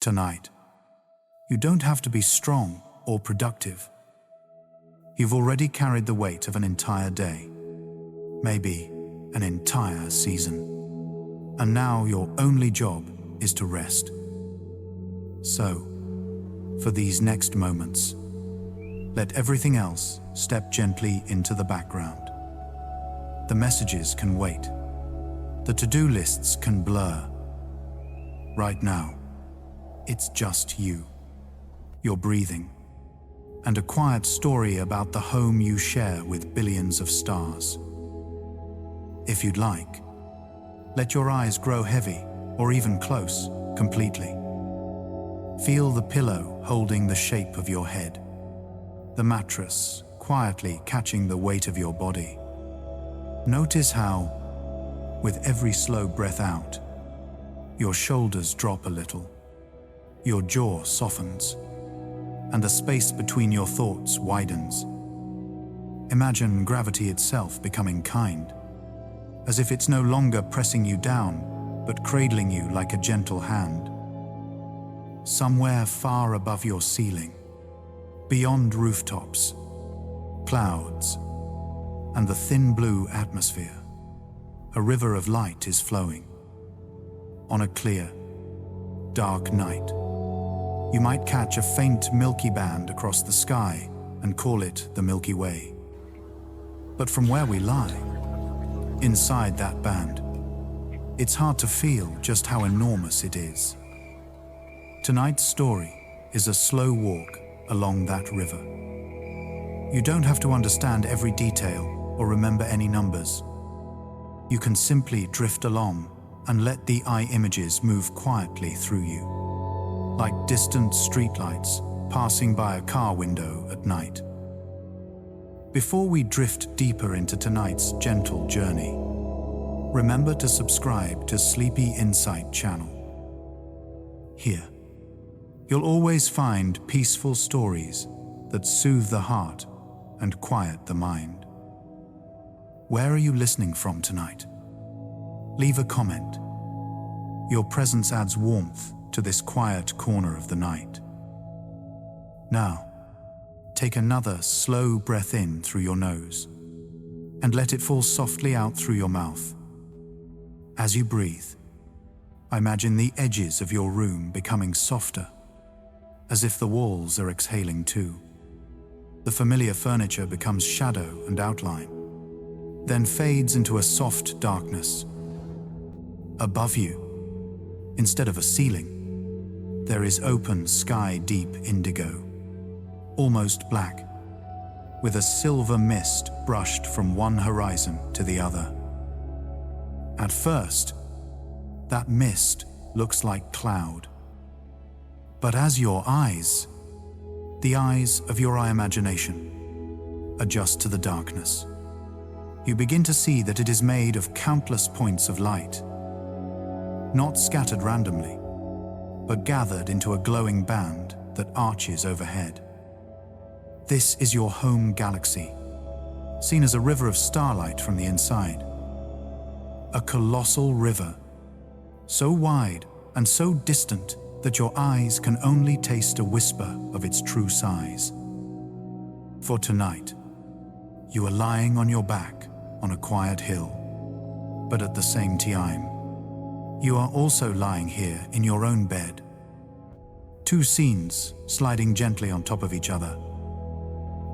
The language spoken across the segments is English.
Tonight, you don't have to be strong or productive. You've already carried the weight of an entire day, maybe an entire season. And now your only job is to rest. So, for these next moments, let everything else step gently into the background. The messages can wait. The to-do lists can blur. Right now, it's just you, your breathing, and a quiet story about the home you share with billions of stars. If you'd like, let your eyes grow heavy or even close, completely. Feel the pillow holding the shape of your head, the mattress quietly catching the weight of your body. Notice how, with every slow breath out, your shoulders drop a little, your jaw softens, and the space between your thoughts widens. Imagine gravity itself becoming kind, as if it's no longer pressing you down, but cradling you like a gentle hand. Somewhere far above your ceiling, beyond rooftops, clouds, and the thin blue atmosphere, a river of light is flowing. On a clear, dark night, you might catch a faint milky band across the sky and call it the Milky Way. But from where we lie, inside that band, it's hard to feel just how enormous it is. Tonight's story is a slow walk along that river. You don't have to understand every detail or remember any numbers. You can simply drift along and let the eye images move quietly through you, like distant streetlights passing by a car window at night. Before we drift deeper into tonight's gentle journey, remember to subscribe to Sleepy Insight channel. Here, you'll always find peaceful stories that soothe the heart and quiet the mind. Where are you listening from tonight? Leave a comment. Your presence adds warmth to this quiet corner of the night. Now, take another slow breath in through your nose and let it fall softly out through your mouth. As you breathe, imagine the edges of your room becoming softer, as if the walls are exhaling too. The familiar furniture becomes shadow and outline, then fades into a soft darkness. Above you, instead of a ceiling, there is open sky-deep indigo, almost black, with a silver mist brushed from one horizon to the other. At first, that mist looks like cloud. But as your eyes, the eyes of your imagination, adjust to the darkness, you begin to see that it is made of countless points of light, not scattered randomly, but gathered into a glowing band that arches overhead. This is your home galaxy, seen as a river of starlight from the inside. A colossal river, so wide and so distant that your eyes can only taste a whisper of its true size. For tonight, you are lying on your back on a quiet hill, but at the same time, you are also lying here in your own bed. Two scenes sliding gently on top of each other.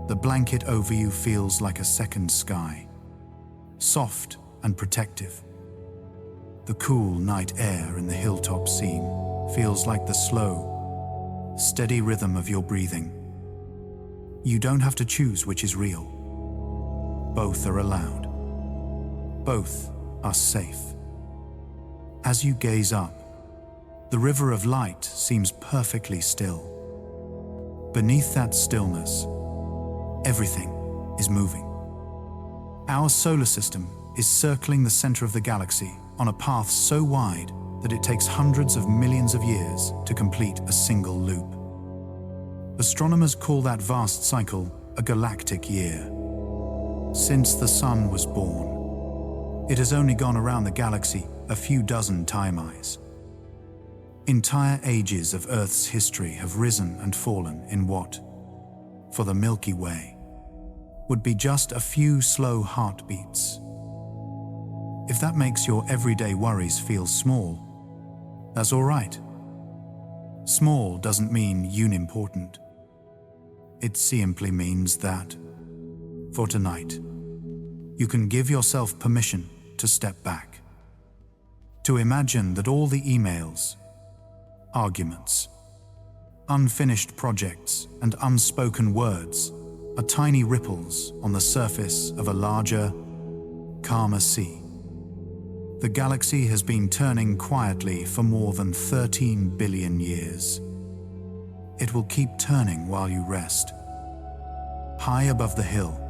The blanket over you feels like a second sky, soft and protective. The cool night air in the hilltop scene feels like the slow, steady rhythm of your breathing. You don't have to choose which is real. Both are allowed. Both are safe. As you gaze up, the river of light seems perfectly still. Beneath that stillness, everything is moving. Our solar system is circling the center of the galaxy on a path so wide that it takes hundreds of millions of years to complete a single loop. Astronomers call that vast cycle a galactic year. Since the sun was born, it has only gone around the galaxy a few dozen time-eyes. Entire ages of Earth's history have risen and fallen in what, for the Milky Way, would be just a few slow heartbeats. If that makes your everyday worries feel small, that's all right. Small doesn't mean unimportant. It simply means that, for tonight, you can give yourself permission to step back, to imagine that all the emails, arguments, unfinished projects, and unspoken words are tiny ripples on the surface of a larger, calmer sea. The galaxy has been turning quietly for more than 13 billion years. It will keep turning while you rest. High above the hill,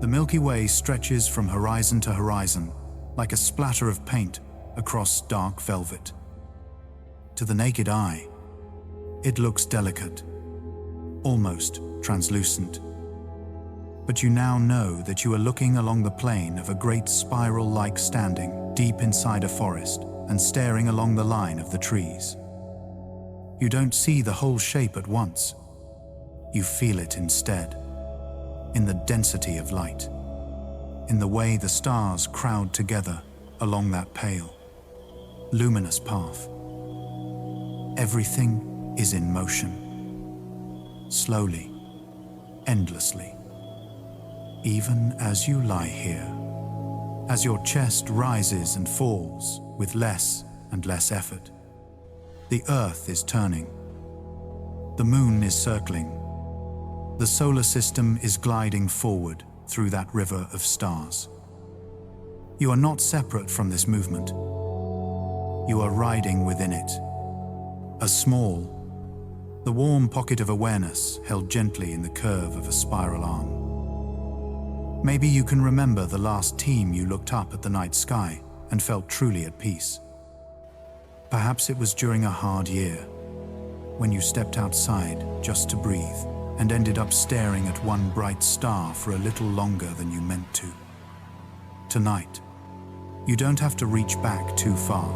the Milky Way stretches from horizon to horizon like a splatter of paint across dark velvet. To the naked eye, it looks delicate, almost translucent. But you now know that you are looking along the plane of a great spiral-like standing deep inside a forest and staring along the line of the trees. You don't see the whole shape at once. You feel it instead, in the density of light, in the way the stars crowd together along that pale, luminous path. Everything is in motion, slowly, endlessly. Even as you lie here, as your chest rises and falls with less and less effort, the Earth is turning. The moon is circling. The solar system is gliding forward through that river of stars. You are not separate from this movement. You are riding within it. A small, the warm pocket of awareness held gently in the curve of a spiral arm. Maybe you can remember the last time you looked up at the night sky and felt truly at peace. Perhaps it was during a hard year, when you stepped outside just to breathe and ended up staring at one bright star for a little longer than you meant to. Tonight, you don't have to reach back too far.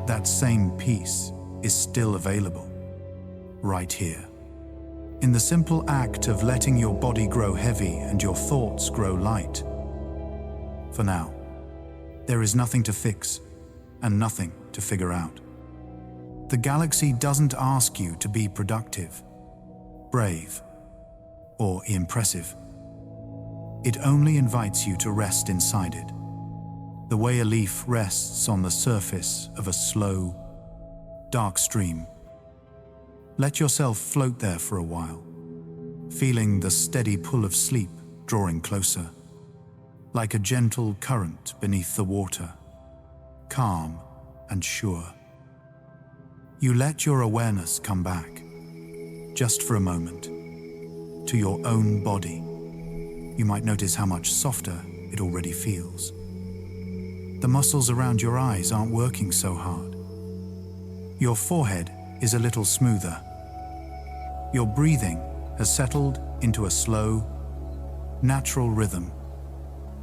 That same peace is still available, right here. In the simple act of letting your body grow heavy and your thoughts grow light. For now, there is nothing to fix and nothing to figure out. The galaxy doesn't ask you to be productive, brave, or impressive. It only invites you to rest inside it, the way a leaf rests on the surface of a slow, dark stream. Let yourself float there for a while, feeling the steady pull of sleep drawing closer, like a gentle current beneath the water, calm and sure. You let your awareness come back, just for a moment, to your own body. You might notice how much softer it already feels. The muscles around your eyes aren't working so hard. Your forehead is a little smoother. Your breathing has settled into a slow, natural rhythm,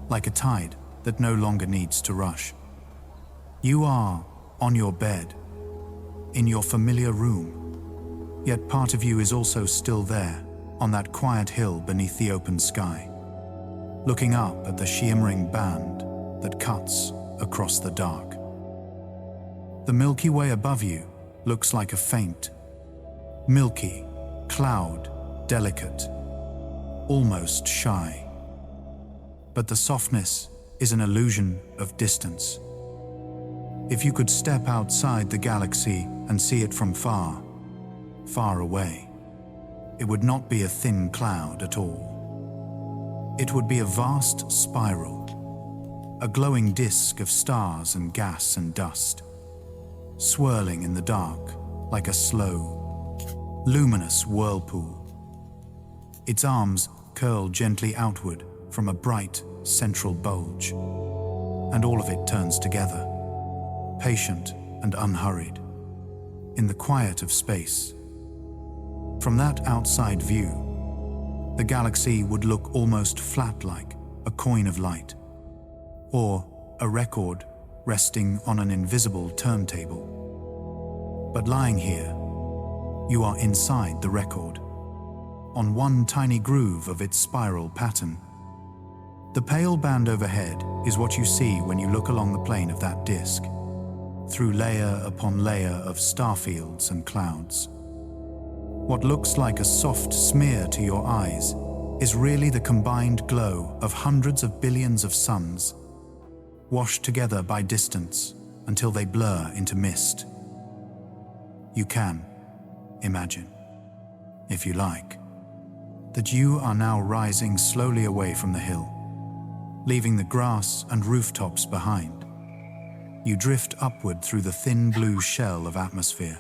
like a tide that no longer needs to rush. You are on your bed, in your familiar room, yet part of you is also still there, on that quiet hill beneath the open sky, looking up at the shimmering band that cuts across the dark. The Milky Way above you looks like a faint, milky cloud, delicate, almost shy. But the softness is an illusion of distance. If you could step outside the galaxy and see it from far, far away, it would not be a thin cloud at all. It would be a vast spiral, a glowing disk of stars and gas and dust, swirling in the dark like a slow, luminous whirlpool. Its arms curl gently outward from a bright central bulge, and all of it turns together, patient and unhurried, in the quiet of space. From that outside view, the galaxy would look almost flat, like a coin of light, or a record resting on an invisible turntable. But lying here, you are inside the record, on one tiny groove of its spiral pattern. The pale band overhead is what you see when you look along the plane of that disk, through layer upon layer of starfields and clouds. What looks like a soft smear to your eyes is really the combined glow of hundreds of billions of suns, washed together by distance until they blur into mist. You can imagine, if you like, that you are now rising slowly away from the hill, leaving the grass and rooftops behind. You drift upward through the thin blue shell of atmosphere,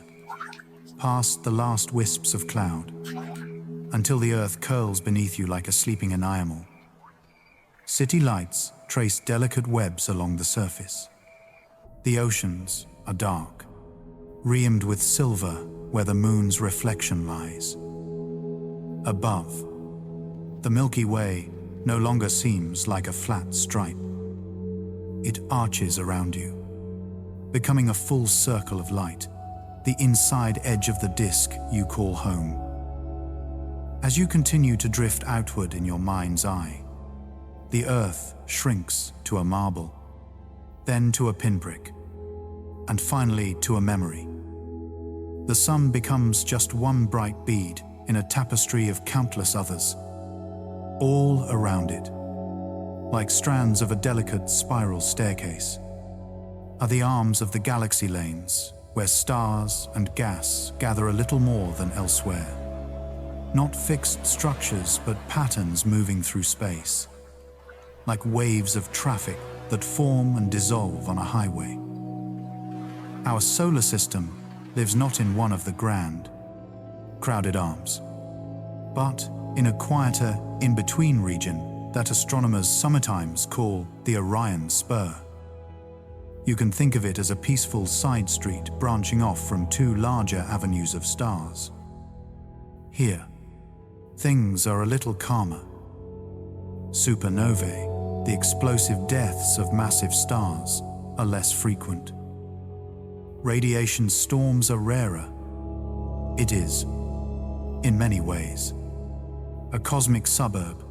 past the last wisps of cloud, until the earth curls beneath you like a sleeping animal. City lights trace delicate webs along the surface. The oceans are dark, rimmed with silver where the moon's reflection lies. Above, the Milky Way no longer seems like a flat stripe. It arches around you, becoming a full circle of light, the inside edge of the disk you call home. As you continue to drift outward in your mind's eye, the Earth shrinks to a marble, then to a pinprick, and finally to a memory. The sun becomes just one bright bead in a tapestry of countless others, all around it, like strands of a delicate spiral staircase, are the arms of the galaxy lanes where stars and gas gather a little more than elsewhere. Not fixed structures, but patterns moving through space, like waves of traffic that form and dissolve on a highway. Our solar system lives not in one of the grand, crowded arms, but in a quieter, in-between region that astronomers sometimes call the Orion Spur. You can think of it as a peaceful side street branching off from two larger avenues of stars. Here, things are a little calmer. Supernovae, the explosive deaths of massive stars, are less frequent. Radiation storms are rarer. It is, in many ways, a cosmic suburb,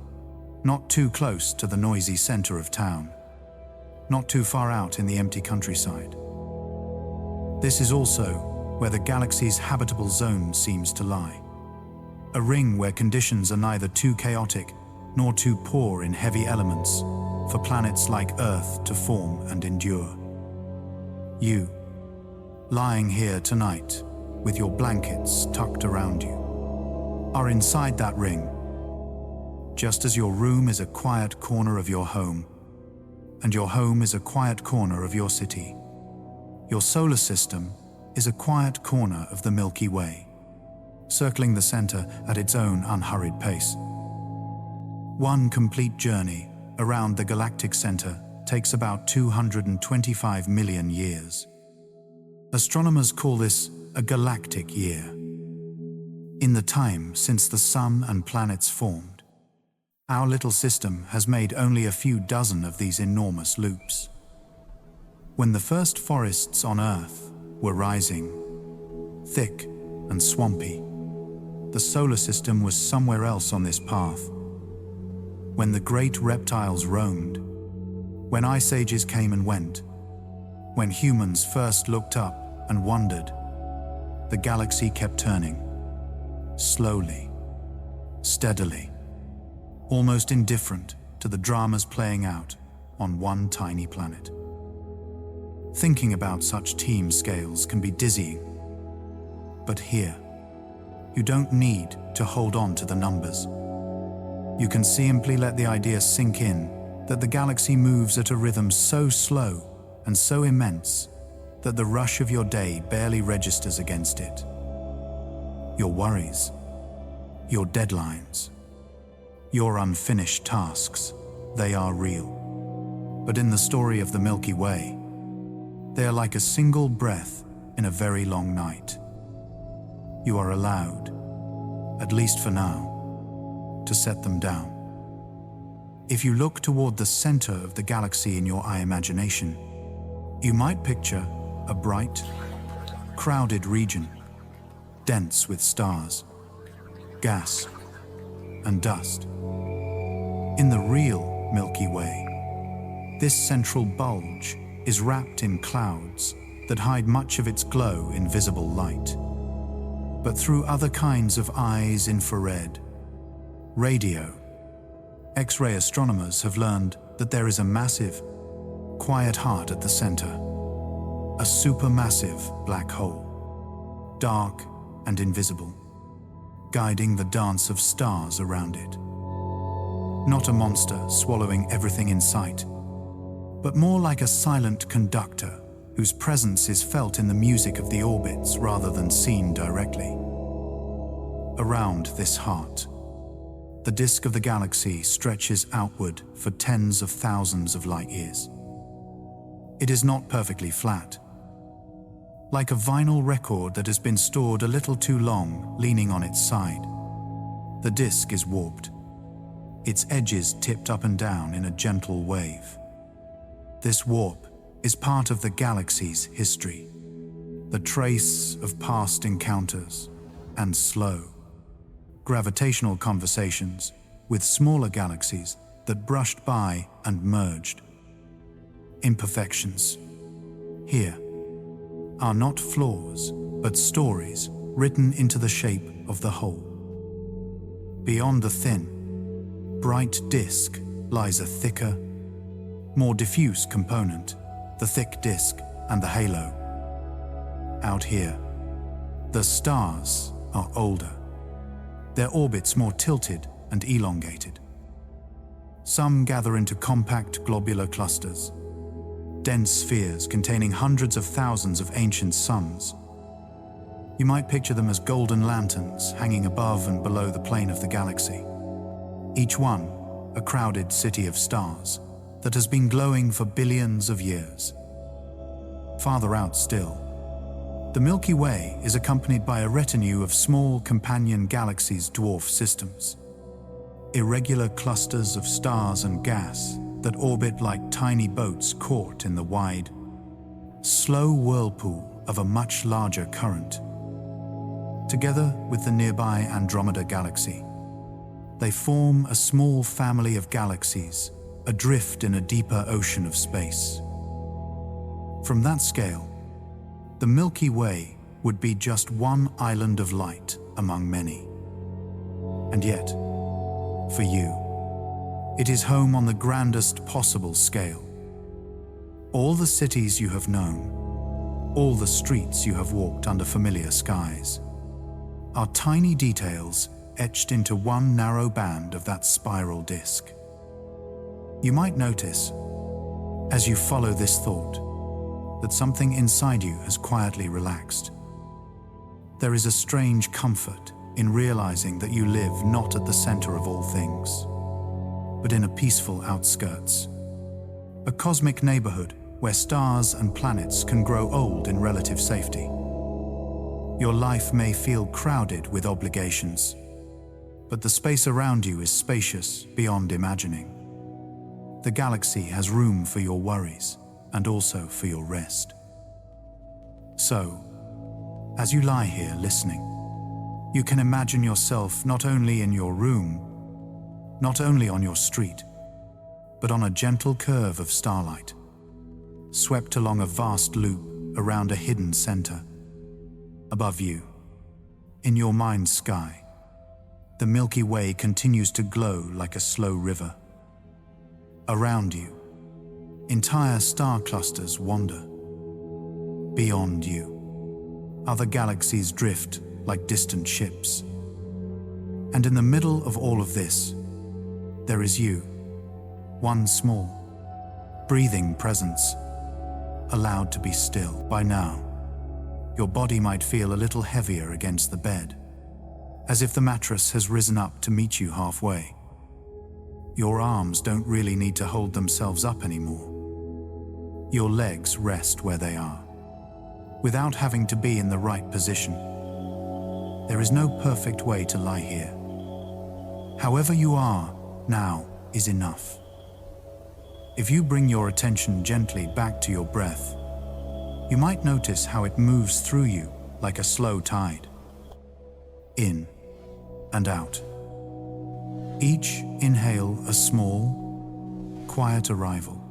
not too close to the noisy center of town, not too far out in the empty countryside. This is also where the galaxy's habitable zone seems to lie, a ring where conditions are neither too chaotic nor too poor in heavy elements for planets like Earth to form and endure. You, lying here tonight with your blankets tucked around you, are inside that ring, just as your room is a quiet corner of your home, and your home is a quiet corner of your city. Your solar system is a quiet corner of the Milky Way, circling the center at its own unhurried pace. One complete journey around the galactic center takes about 225 million years. Astronomers call this a galactic year. In the time since the sun and planets formed, our little system has made only a few dozen of these enormous loops. When the first forests on Earth were rising, thick and swampy, the solar system was somewhere else on this path. When the great reptiles roamed, when ice ages came and went, when humans first looked up and wondered, the galaxy kept turning, slowly, steadily, almost indifferent to the dramas playing out on one tiny planet. Thinking about such team scales can be dizzying, but here, you don't need to hold on to the numbers. You can simply let the idea sink in that the galaxy moves at a rhythm so slow and so immense that the rush of your day barely registers against it. Your worries, your deadlines, your unfinished tasks, they are real. But in the story of the Milky Way, they are like a single breath in a very long night. You are allowed, at least for now, to set them down. If you look toward the center of the galaxy in your eye imagination, you might picture a bright, crowded region, dense with stars, gas, and dust. In the real Milky Way, this central bulge is wrapped in clouds that hide much of its glow in visible light. But through other kinds of eyes, infrared, radio, X-ray astronomers have learned that there is a massive, quiet heart at the center, a supermassive black hole, dark and invisible, guiding the dance of stars around it. Not a monster swallowing everything in sight, but more like a silent conductor whose presence is felt in the music of the orbits rather than seen directly. Around this heart, the disk of the galaxy stretches outward for tens of thousands of light years. It is not perfectly flat. Like a vinyl record that has been stored a little too long, leaning on its side, the disk is warped, its edges tipped up and down in a gentle wave. This warp is part of the galaxy's history, the trace of past encounters and slow, gravitational conversations with smaller galaxies that brushed by and merged. Imperfections here are not flaws, but stories written into the shape of the whole. Beyond the thin, bright disk lies a thicker, more diffuse component, the thick disk and the halo. Out here, the stars are older, their orbits more tilted and elongated. Some gather into compact globular clusters, dense spheres containing hundreds of thousands of ancient suns. You might picture them as golden lanterns hanging above and below the plane of the galaxy. Each one a crowded city of stars that has been glowing for billions of years. Farther out still, the Milky Way is accompanied by a retinue of small companion galaxies' dwarf systems, irregular clusters of stars and gas that orbit like tiny boats caught in the wide, slow whirlpool of a much larger current. Together with the nearby Andromeda Galaxy, they form a small family of galaxies adrift in a deeper ocean of space. From that scale, the Milky Way would be just one island of light among many. And yet, for you, it is home on the grandest possible scale. All the cities you have known, all the streets you have walked under familiar skies, are tiny details etched into one narrow band of that spiral disk. You might notice, as you follow this thought, that something inside you has quietly relaxed. There is a strange comfort in realizing that you live not at the center of all things, but in a peaceful outskirts, a cosmic neighborhood where stars and planets can grow old in relative safety. Your life may feel crowded with obligations, but the space around you is spacious beyond imagining. The galaxy has room for your worries and also for your rest. So, as you lie here listening, you can imagine yourself not only in your room, not only on your street, but on a gentle curve of starlight, swept along a vast loop around a hidden center. Above you, in your mind's sky, the Milky Way continues to glow like a slow river. Around you, entire star clusters wander. Beyond you, other galaxies drift like distant ships. And in the middle of all of this, there is you, one small, breathing presence, allowed to be still. By now, your body might feel a little heavier against the bed, as if the mattress has risen up to meet you halfway. Your arms don't really need to hold themselves up anymore. Your legs rest where they are, without having to be in the right position. There is no perfect way to lie here. However you are now is enough. If you bring your attention gently back to your breath, You might notice how it moves through you like a slow tide. In and out. Each inhale a small, quiet arrival.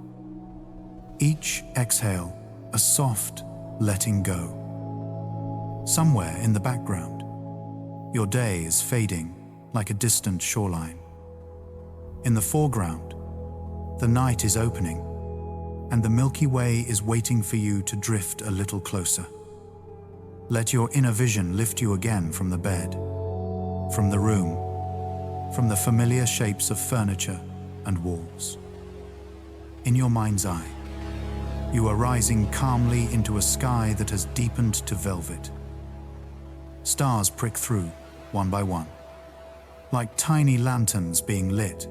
Each exhale a soft letting go. Somewhere in the background, your day is fading like a distant shoreline. In the foreground, the night is opening, and the Milky Way is waiting for you to drift a little closer. Let your inner vision lift you again from the bed, from the room, from the familiar shapes of furniture and walls. In your mind's eye, you are rising calmly into a sky that has deepened to velvet. Stars prick through, one by one, like tiny lanterns being lit.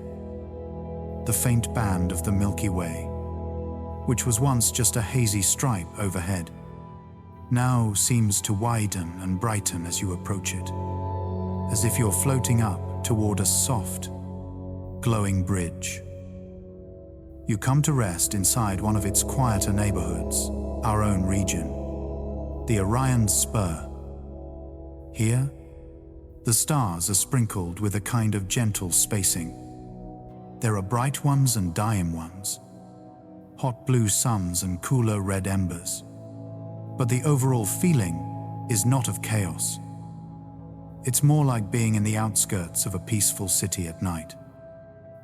The faint band of the Milky Way, which was once just a hazy stripe overhead, now seems to widen and brighten as you approach it, as if you're floating up toward a soft, glowing bridge. You come to rest inside one of its quieter neighborhoods, our own region, the Orion Spur. Here, the stars are sprinkled with a kind of gentle spacing. There are bright ones and dim ones, hot blue suns and cooler red embers. But the overall feeling is not of chaos. It's more like being in the outskirts of a peaceful city at night,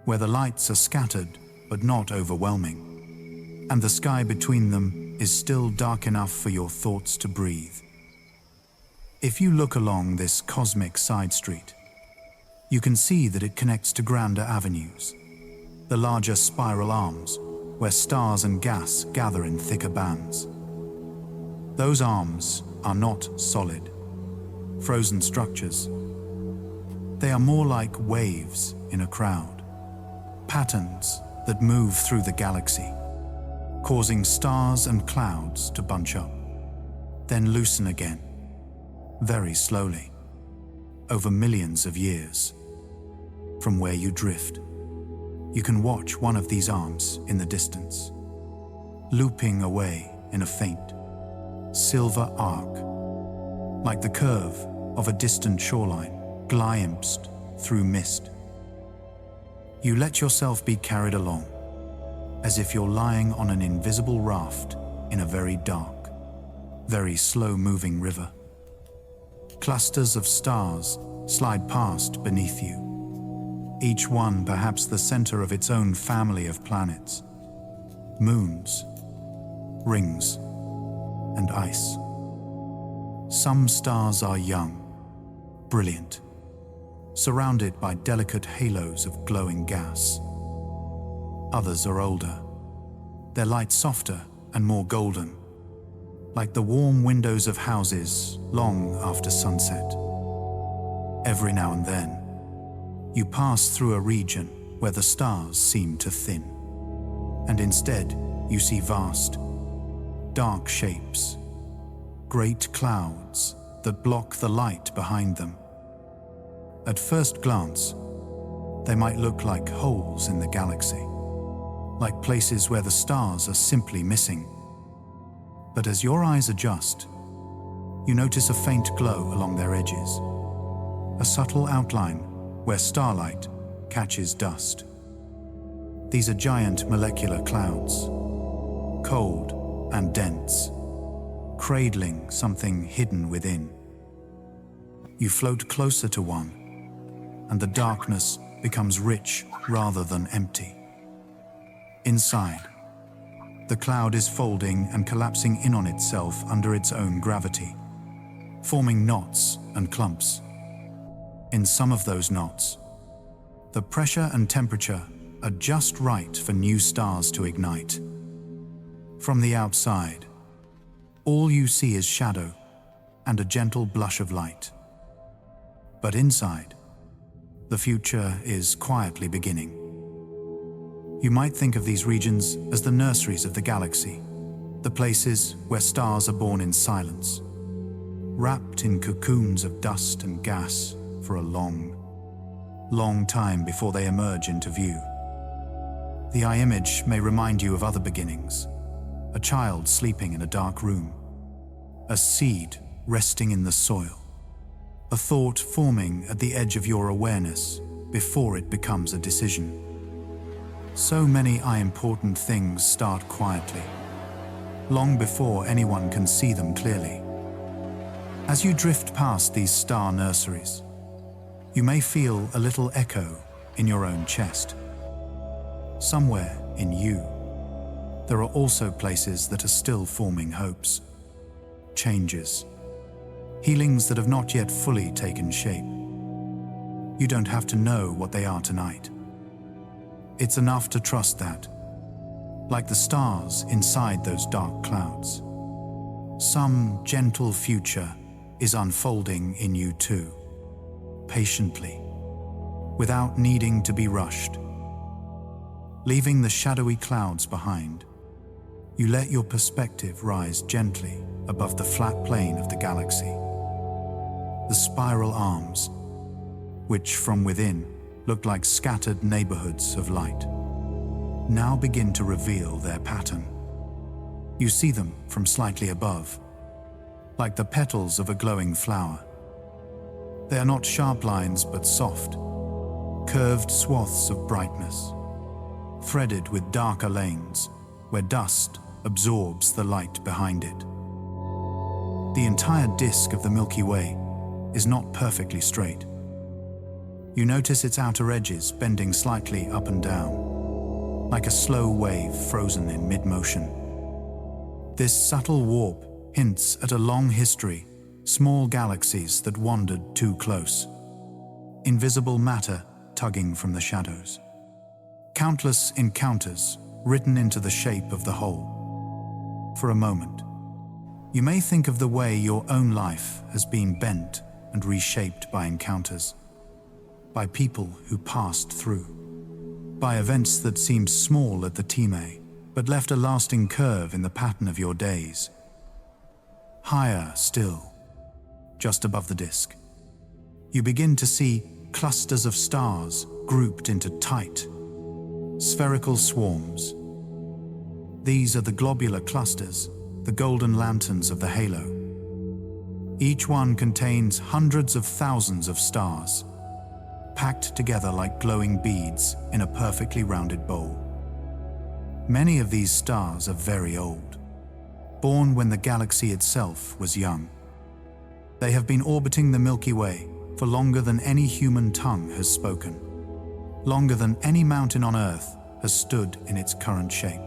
where the lights are scattered but not overwhelming, and the sky between them is still dark enough for your thoughts to breathe. If you look along this cosmic side street, you can see that it connects to grander avenues, the larger spiral arms, where stars and gas gather in thicker bands. Those arms are not solid, frozen structures. They are more like waves in a crowd, patterns that move through the galaxy, causing stars and clouds to bunch up, then loosen again, very slowly, over millions of years. From where you drift, you can watch one of these arms in the distance, looping away in a faint, silver arc, like the curve of a distant shoreline glimpsed through mist. You let yourself be carried along, as if you're lying on an invisible raft in a very dark, very slow-moving river. Clusters of stars slide past beneath you, each one perhaps the center of its own family of planets, moons, rings, and ice. Some stars are young, brilliant, surrounded by delicate halos of glowing gas. Others are older, their light softer and more golden, like the warm windows of houses long after sunset. Every now and then, you pass through a region where the stars seem to thin, and instead you see vast, dark shapes, great clouds that block the light behind them. At first glance, they might look like holes in the galaxy, like places where the stars are simply missing. But as your eyes adjust, you notice a faint glow along their edges, a subtle outline where starlight catches dust. These are giant molecular clouds, cold and dense, cradling something hidden within. You float closer to one, and the darkness becomes rich rather than empty. Inside, the cloud is folding and collapsing in on itself under its own gravity, forming knots and clumps. In some of those knots, the pressure and temperature are just right for new stars to ignite. From the outside, all you see is shadow and a gentle blush of light. But inside, the future is quietly beginning. You might think of these regions as the nurseries of the galaxy, the places where stars are born in silence, wrapped in cocoons of dust and gas for a long, long time before they emerge into view. The eye image may remind you of other beginnings, a child sleeping in a dark room, a seed resting in the soil, a thought forming at the edge of your awareness before it becomes a decision. So many important things start quietly, long before anyone can see them clearly. As you drift past these star nurseries, you may feel a little echo in your own chest. Somewhere in you, there are also places that are still forming hopes, changes, healings that have not yet fully taken shape. You don't have to know what they are tonight. It's enough to trust that, like the stars inside those dark clouds, some gentle future is unfolding in you too, patiently, without needing to be rushed. Leaving the shadowy clouds behind, you let your perspective rise gently above the flat plane of the galaxy. The spiral arms, which from within looked like scattered neighborhoods of light, now begin to reveal their pattern. You see them from slightly above, like the petals of a glowing flower. They are not sharp lines but soft, curved swaths of brightness, threaded with darker lanes where dust absorbs the light behind it. The entire disk of the Milky Way is not perfectly straight. You notice its outer edges bending slightly up and down, like a slow wave frozen in mid-motion. This subtle warp hints at a long history, small galaxies that wandered too close, invisible matter tugging from the shadows. Countless encounters written into the shape of the whole. For a moment, you may think of the way your own life has been bent and reshaped by encounters, by people who passed through, by events that seemed small at the time, but left a lasting curve in the pattern of your days. Higher still, just above the disk, you begin to see clusters of stars grouped into tight, spherical swarms. These are the globular clusters, the golden lanterns of the halo. Each one contains hundreds of thousands of stars, packed together like glowing beads in a perfectly rounded bowl. Many of these stars are very old, born when the galaxy itself was young. They have been orbiting the Milky Way for longer than any human tongue has spoken, longer than any mountain on Earth has stood in its current shape.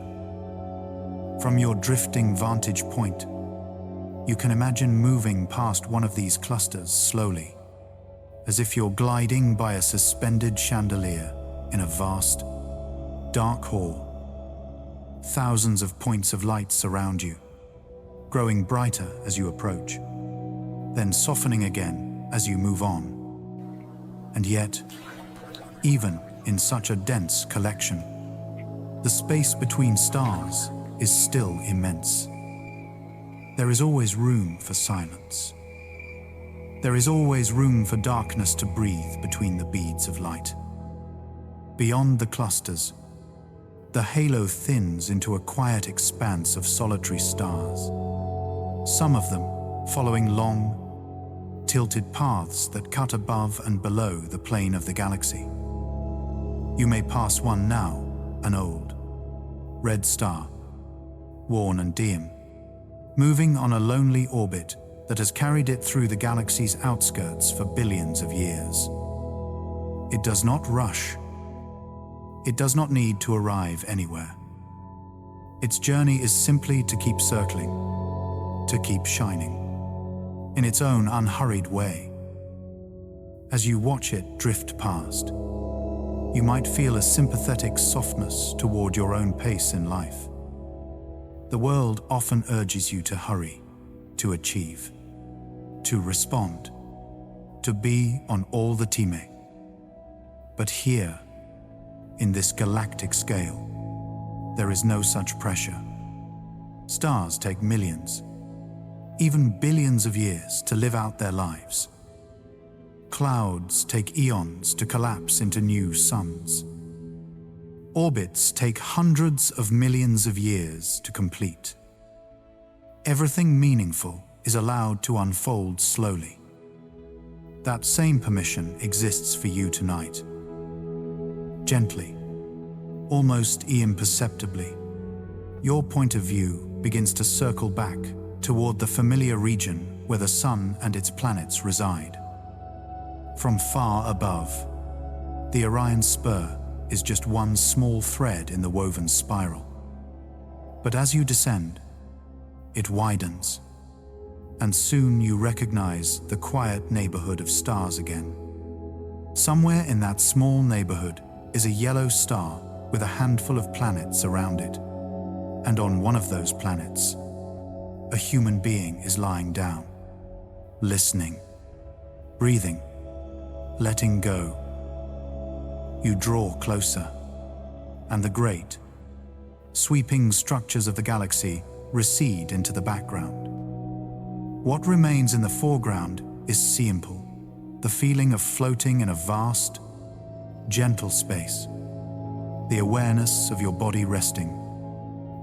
From your drifting vantage point, you can imagine moving past one of these clusters slowly, as if you're gliding by a suspended chandelier in a vast, dark hall. Thousands of points of light surround you, growing brighter as you approach, then softening again as you move on. And yet, even in such a dense collection, the space between stars is still immense. There is always room for silence. There is always room for darkness to breathe between the beads of light. Beyond the clusters, the halo thins into a quiet expanse of solitary stars, some of them following long, tilted paths that cut above and below the plane of the galaxy. You may pass one now, an old, red star, worn and dim, moving on a lonely orbit that has carried it through the galaxy's outskirts for billions of years. It does not rush. It does not need to arrive anywhere. Its journey is simply to keep circling, to keep shining, in its own unhurried way. As you watch it drift past, you might feel a sympathetic softness toward your own pace in life. The world often urges you to hurry, to achieve, to respond, to be on all the time. But here, in this galactic scale, there is no such pressure. Stars take millions, even billions of years to live out their lives. Clouds take eons to collapse into new suns. Orbits take hundreds of millions of years to complete. Everything meaningful is allowed to unfold slowly. That same permission exists for you tonight. Gently, almost imperceptibly, your point of view begins to circle back toward the familiar region where the sun and its planets reside. From far above, the Orion Spur is just one small thread in the woven spiral. But as you descend, it widens, and soon you recognize the quiet neighborhood of stars again. Somewhere in that small neighborhood is a yellow star with a handful of planets around it. And on one of those planets, a human being is lying down, listening, breathing, letting go. You draw closer, and the great, sweeping structures of the galaxy recede into the background. What remains in the foreground is simple, the feeling of floating in a vast, gentle space, the awareness of your body resting,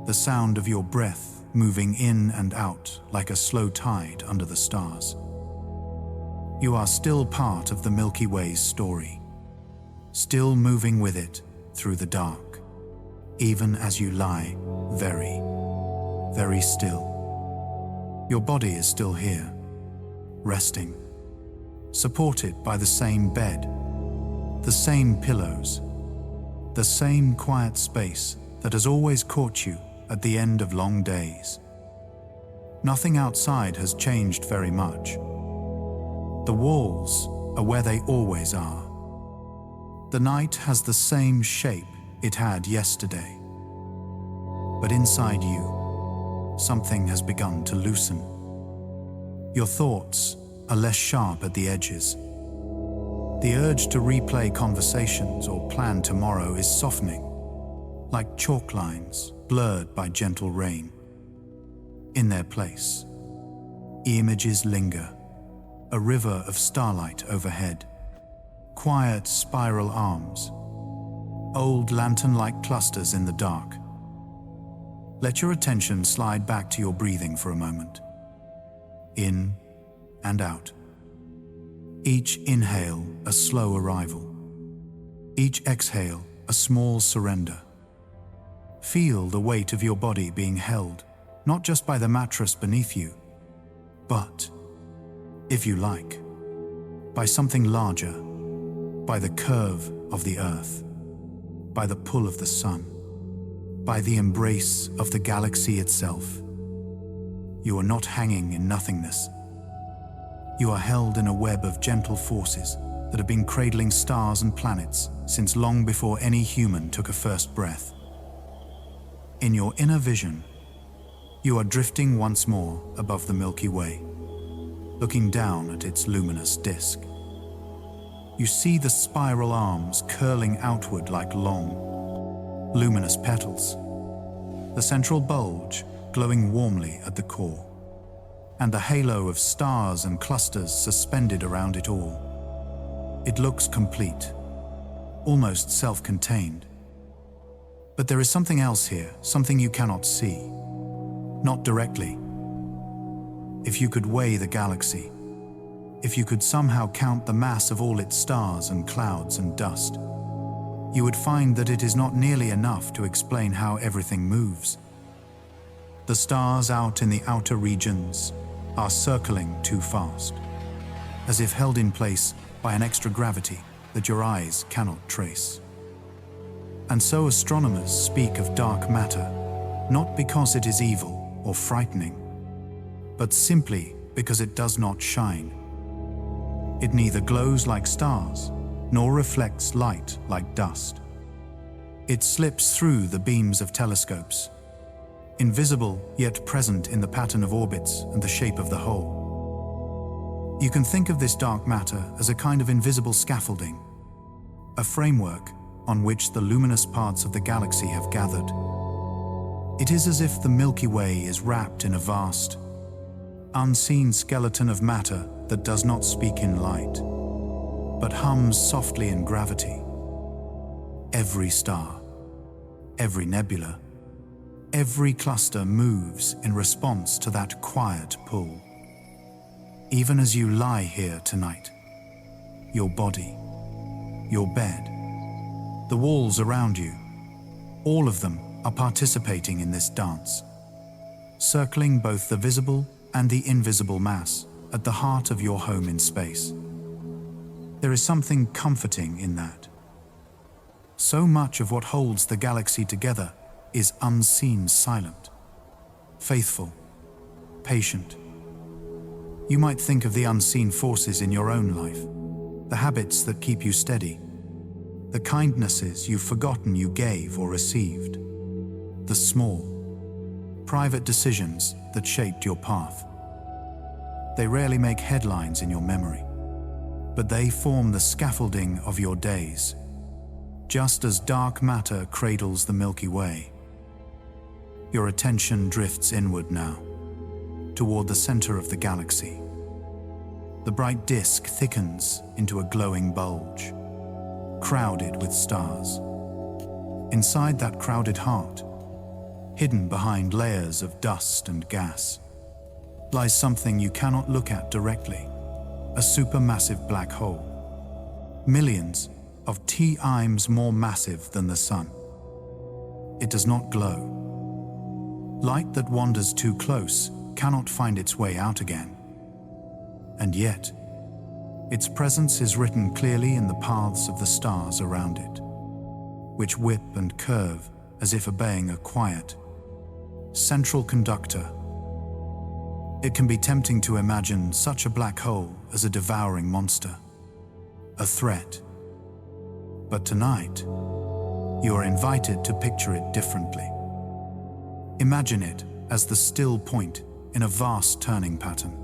the sound of your breath moving in and out like a slow tide under the stars. You are still part of the Milky Way's story, still moving with it through the dark, even as you lie very, very still. Your body is still here, resting, supported by the same bed, the same pillows, the same quiet space that has always caught you at the end of long days. Nothing outside has changed very much. The walls are where they always are. The night has the same shape it had yesterday. But inside you, something has begun to loosen. Your thoughts are less sharp at the edges. The urge to replay conversations or plan tomorrow is softening, like chalk lines blurred by gentle rain. In their place, images linger, a river of starlight overhead, quiet spiral arms, old lantern-like clusters in the dark. Let your attention slide back to your breathing for a moment. In and out. Each inhale, a slow arrival. Each exhale, a small surrender. Feel the weight of your body being held, not just by the mattress beneath you, but, if you like, by something larger, by the curve of the earth, by the pull of the sun, by the embrace of the galaxy itself. You are not hanging in nothingness. You are held in a web of gentle forces that have been cradling stars and planets since long before any human took a first breath. In your inner vision, you are drifting once more above the Milky Way, looking down at its luminous disk. You see the spiral arms curling outward like long, luminous petals, the central bulge glowing warmly at the core, and the halo of stars and clusters suspended around it all. It looks complete, almost self-contained. But there is something else here, something you cannot see. Not directly. If you could weigh the galaxy, if you could somehow count the mass of all its stars and clouds and dust, you would find that it is not nearly enough to explain how everything moves. The stars out in the outer regions are circling too fast, as if held in place by an extra gravity that your eyes cannot trace. And so astronomers speak of dark matter, not because it is evil or frightening, but simply because it does not shine. It neither glows like stars, nor reflects light like dust. It slips through the beams of telescopes, invisible yet present in the pattern of orbits and the shape of the whole. You can think of this dark matter as a kind of invisible scaffolding, a framework on which the luminous parts of the galaxy have gathered. It is as if the Milky Way is wrapped in a vast, unseen skeleton of matter that does not speak in light, but hums softly in gravity. Every star, every nebula, every cluster moves in response to that quiet pull. Even as you lie here tonight, your body, your bed, the walls around you, all of them are participating in this dance, circling both the visible and the invisible mass at the heart of your home in space. There is something comforting in that. So much of what holds the galaxy together is unseen, silent, faithful, patient. You might think of the unseen forces in your own life, the habits that keep you steady, the kindnesses you've forgotten you gave or received, the small, private decisions that shaped your path. They rarely make headlines in your memory, but they form the scaffolding of your days, just as dark matter cradles the Milky Way. Your attention drifts inward now, toward the center of the galaxy. The bright disk thickens into a glowing bulge, crowded with stars. Inside that crowded heart, hidden behind layers of dust and gas, lies something you cannot look at directly, a supermassive black hole, millions of times more massive than the sun. It does not glow. Light that wanders too close cannot find its way out again. And yet, its presence is written clearly in the paths of the stars around it, which whip and curve as if obeying a quiet, central conductor. It can be tempting to imagine such a black hole as a devouring monster, a threat. But tonight, you are invited to picture it differently. Imagine it as the still point in a vast turning pattern,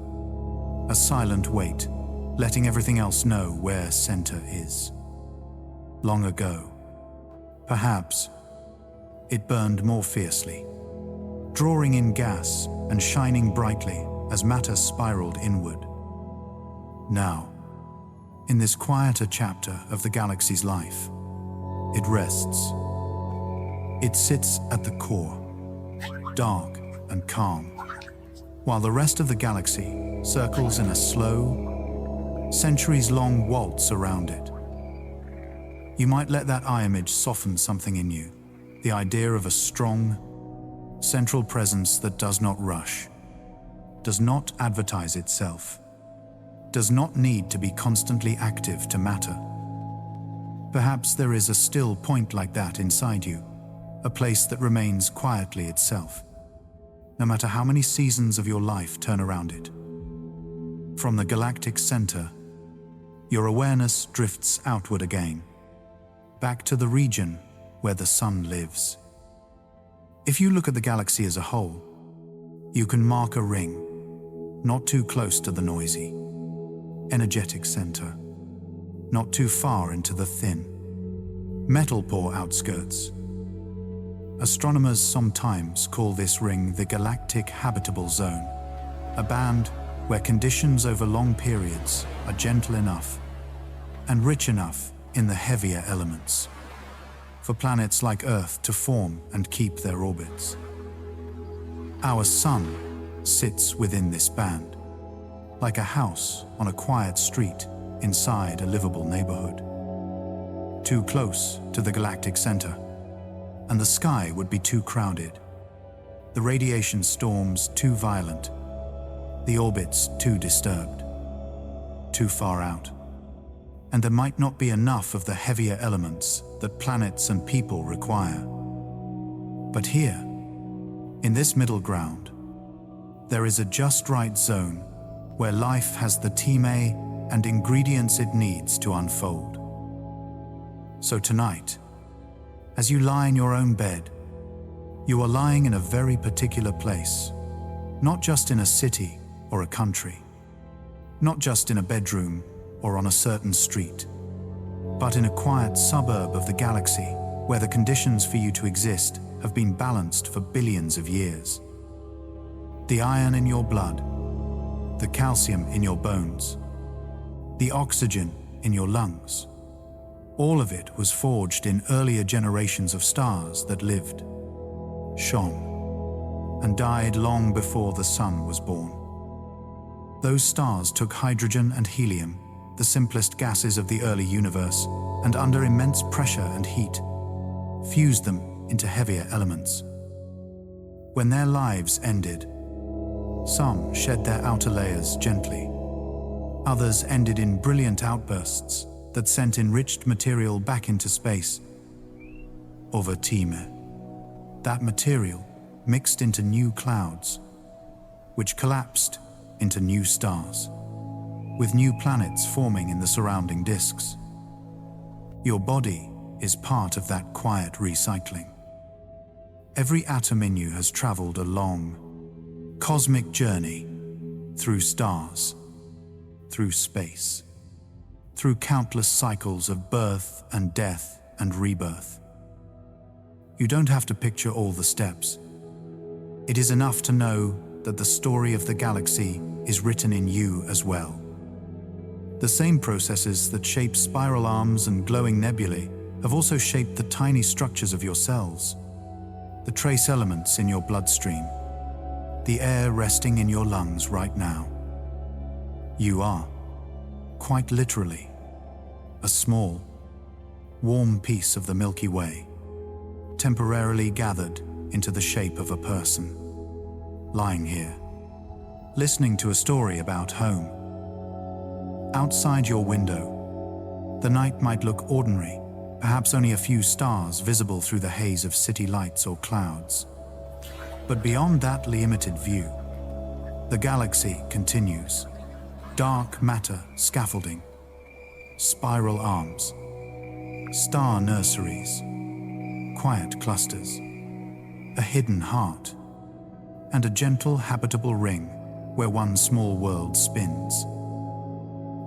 a silent weight, letting everything else know where center is. Long ago, perhaps, it burned more fiercely, drawing in gas and shining brightly as matter spiraled inward. Now, in this quieter chapter of the galaxy's life, it rests. It sits at the core, dark and calm, while the rest of the galaxy circles in a slow, centuries-long waltz around it. You might let that eye image soften something in you, the idea of a strong, central presence that does not rush, does not advertise itself, does not need to be constantly active to matter. Perhaps there is a still point like that inside you, a place that remains quietly itself, no matter how many seasons of your life turn around it. From the galactic center, your awareness drifts outward again, back to the region where the sun lives. If you look at the galaxy as a whole, you can mark a ring, not too close to the noisy, energetic center, not too far into the thin, metal-poor outskirts. Astronomers sometimes call this ring the galactic habitable zone, a band where conditions over long periods are gentle enough and rich enough in the heavier elements for planets like Earth to form and keep their orbits. Our sun sits within this band, like a house on a quiet street inside a livable neighborhood. Too close to the galactic center, and the sky would be too crowded, the radiation storms too violent, the orbits too disturbed, too far out, and there might not be enough of the heavier elements that planets and people require. But here, in this middle ground, there is a just right zone where life has the time and ingredients it needs to unfold. So tonight, as you lie in your own bed, you are lying in a very particular place, not just in a city or a country, not just in a bedroom or on a certain street, but in a quiet suburb of the galaxy where the conditions for you to exist have been balanced for billions of years. The iron in your blood, the calcium in your bones, the oxygen in your lungs, All of it was forged in earlier generations of stars that lived, shone, and died long before the sun was born. Those stars took hydrogen and helium, the simplest gases of the early universe, and under immense pressure and heat, fused them into heavier elements. When their lives ended, some shed their outer layers gently. Others ended in brilliant outbursts that sent enriched material back into space. Overtime. That material mixed into new clouds, which collapsed into new stars, with new planets forming in the surrounding disks. Your body is part of that quiet recycling. Every atom in you has traveled a long, cosmic journey through stars, through space, through countless cycles of birth and death and rebirth. You don't have to picture all the steps. It is enough to know that the story of the galaxy is written in you as well. The same processes that shape spiral arms and glowing nebulae have also shaped the tiny structures of your cells, the trace elements in your bloodstream, the air resting in your lungs right now. You are, quite literally, a small, warm piece of the Milky Way, temporarily gathered into the shape of a person, lying here, listening to a story about home. Outside your window, the night might look ordinary, perhaps only a few stars visible through the haze of city lights or clouds. But beyond that limited view, the galaxy continues. Dark matter scaffolding, spiral arms, star nurseries, quiet clusters, a hidden heart, and a gentle habitable ring where one small world spins.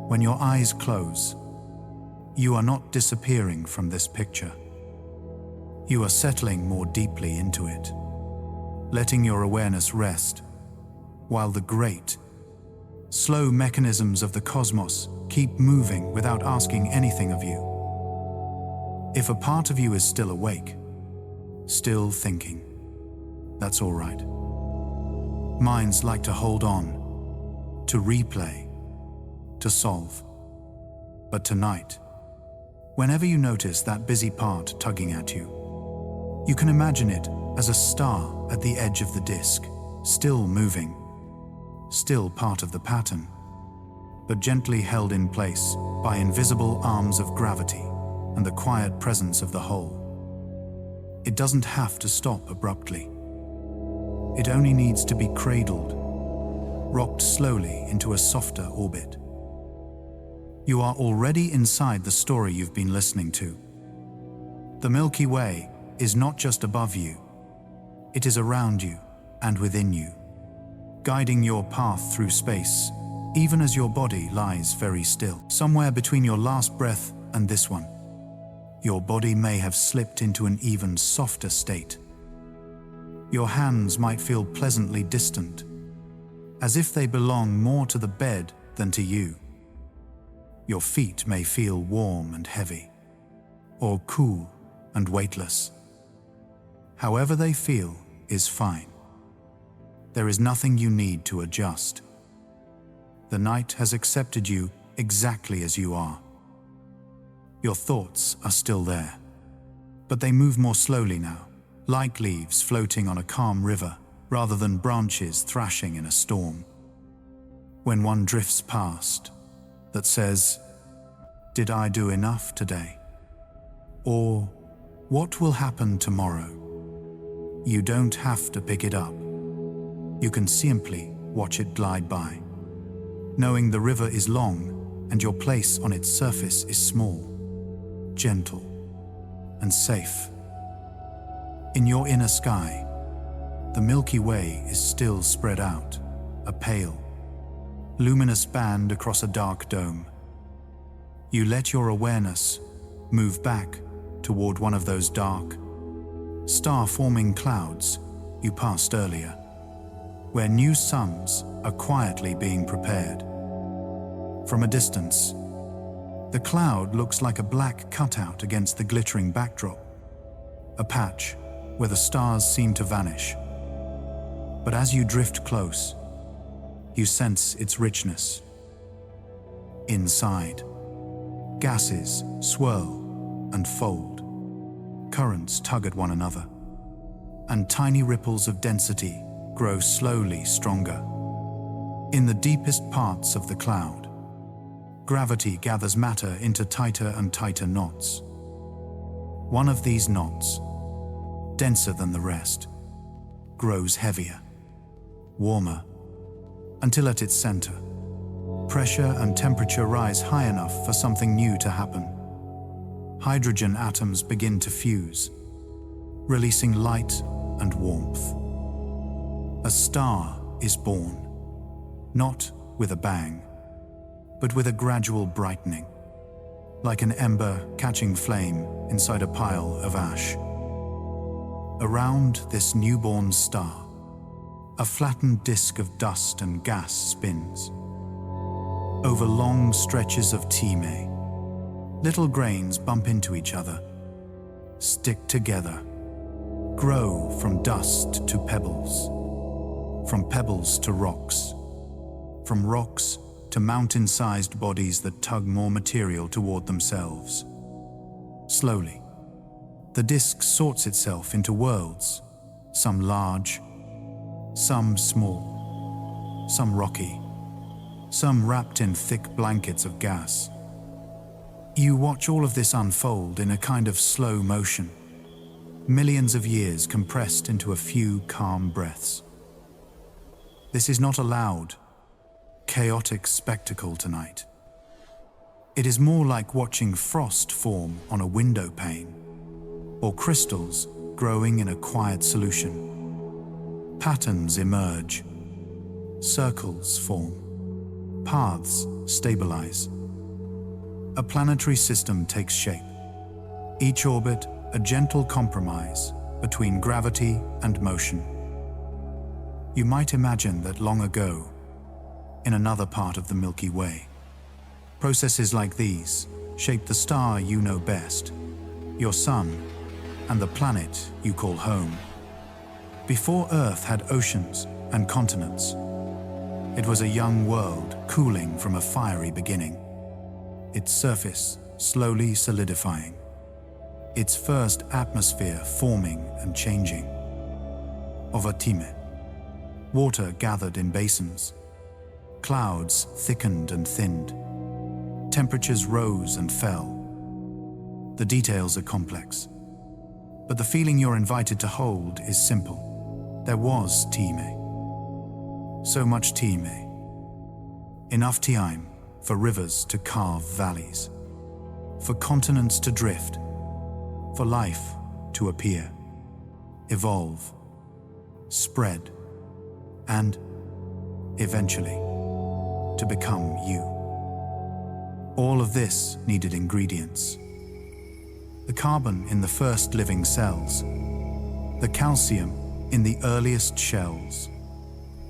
When your eyes close, you are not disappearing from this picture. You are settling more deeply into it, letting your awareness rest, while the great, slow mechanisms of the cosmos keep moving without asking anything of you. If a part of you is still awake, still thinking, that's all right. Minds like to hold on, to replay, to solve. But tonight, whenever you notice that busy part tugging at you, you can imagine it as a star at the edge of the disk, still moving, still part of the pattern, but gently held in place by invisible arms of gravity and the quiet presence of the whole. It doesn't have to stop abruptly. It only needs to be cradled, rocked slowly into a softer orbit. You are already inside the story you've been listening to. The Milky Way is not just above you, it is around you and within you, guiding your path through space, even as your body lies very still. Somewhere between your last breath and this one, your body may have slipped into an even softer state. Your hands might feel pleasantly distant, as if they belong more to the bed than to you. Your feet may feel warm and heavy, or cool and weightless. However they feel is fine. There is nothing you need to adjust. The night has accepted you exactly as you are. Your thoughts are still there, but they move more slowly now, like leaves floating on a calm river rather than branches thrashing in a storm. When one drifts past that says, "Did I do enough today?" Or, "What will happen tomorrow?" You don't have to pick it up. You can simply watch it glide by, knowing the river is long and your place on its surface is small, gentle, and safe. In your inner sky, the Milky Way is still spread out, a pale, luminous band across a dark dome. You let your awareness move back toward one of those dark, star-forming clouds you passed earlier, where new suns are quietly being prepared. From a distance, The cloud looks like a black cutout against the glittering backdrop, a patch where the stars seem to vanish. But as you drift close, you sense its richness. Inside, gases swirl and fold, currents tug at one another, and tiny ripples of density grow slowly stronger. In the deepest parts of the cloud, gravity gathers matter into tighter and tighter knots. One of these knots, denser than the rest, grows heavier, warmer, until at its center, pressure and temperature rise high enough for something new to happen. Hydrogen atoms begin to fuse, releasing light and warmth. A star is born, not with a bang, but with a gradual brightening, like an ember catching flame inside a pile of ash. Around this newborn star, a flattened disk of dust and gas spins. Over long stretches of Time, little grains bump into each other, stick together, grow from dust to pebbles, from pebbles to rocks, from rocks to mountain-sized bodies that tug more material toward themselves. Slowly, the disk sorts itself into worlds, some large, some small, some rocky, some wrapped in thick blankets of gas. You watch all of this unfold in a kind of slow motion, millions of years compressed into a few calm breaths. This is not a loud, chaotic spectacle tonight. It is more like watching frost form on a window pane, or crystals growing in a quiet solution. Patterns emerge, circles form, paths stabilize. A planetary system takes shape, each orbit a gentle compromise between gravity and motion. You might imagine that long ago, in another part of the Milky Way, processes like these shaped the star you know best, your sun, and the planet you call home. Before Earth had oceans and continents, it was a young world cooling from a fiery beginning, its surface slowly solidifying, its first atmosphere forming and changing. Over Time, water gathered in basins, clouds thickened and thinned, temperatures rose and fell. The details are complex, but the feeling you're invited to hold is simple. There was Time. So much Time. Enough time for rivers to carve valleys, for continents to drift, for life to appear, evolve, spread, and, eventually, to become you. All of this needed ingredients. The carbon in the first living cells, the calcium in the earliest shells,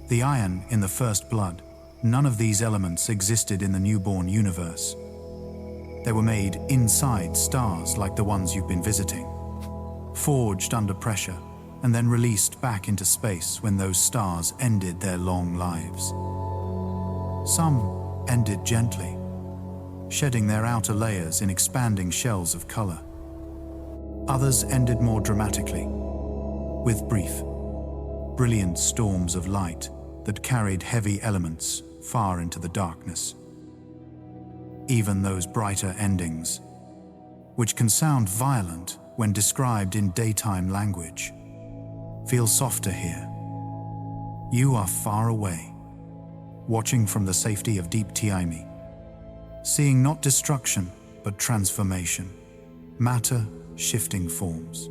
the iron in the first blood. None of these elements existed in the newborn universe. They were made inside stars like the ones you've been visiting, forged under pressure, and then released back into space when those stars ended their long lives. Some ended gently, shedding their outer layers in expanding shells of color. Others ended more dramatically, with brief, brilliant storms of light that carried heavy elements far into the darkness. Even those brighter endings, which can sound violent when described in daytime language, feel softer here. You are far away, watching from the safety of deep Time, seeing not destruction but transformation, matter shifting forms,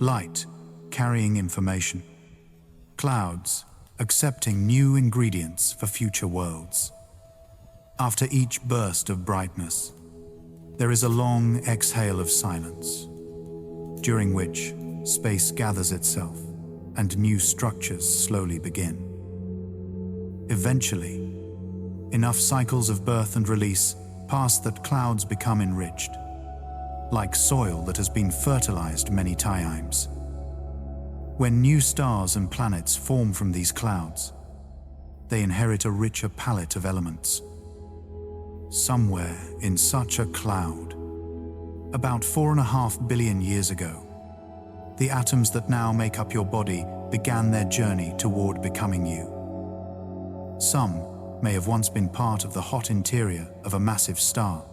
light carrying information, clouds accepting new ingredients for future worlds. After each burst of brightness, there is a long exhale of silence, during which space gathers itself and new structures slowly begin. Eventually, enough cycles of birth and release past that clouds become enriched, like soil that has been fertilized many times. When new stars and planets form from these clouds, they inherit a richer palette of elements. Somewhere in such a cloud, about 4.5 billion years ago, the atoms that now make up your body began their journey toward becoming you. Some may have once been part of the hot interior of a massive star.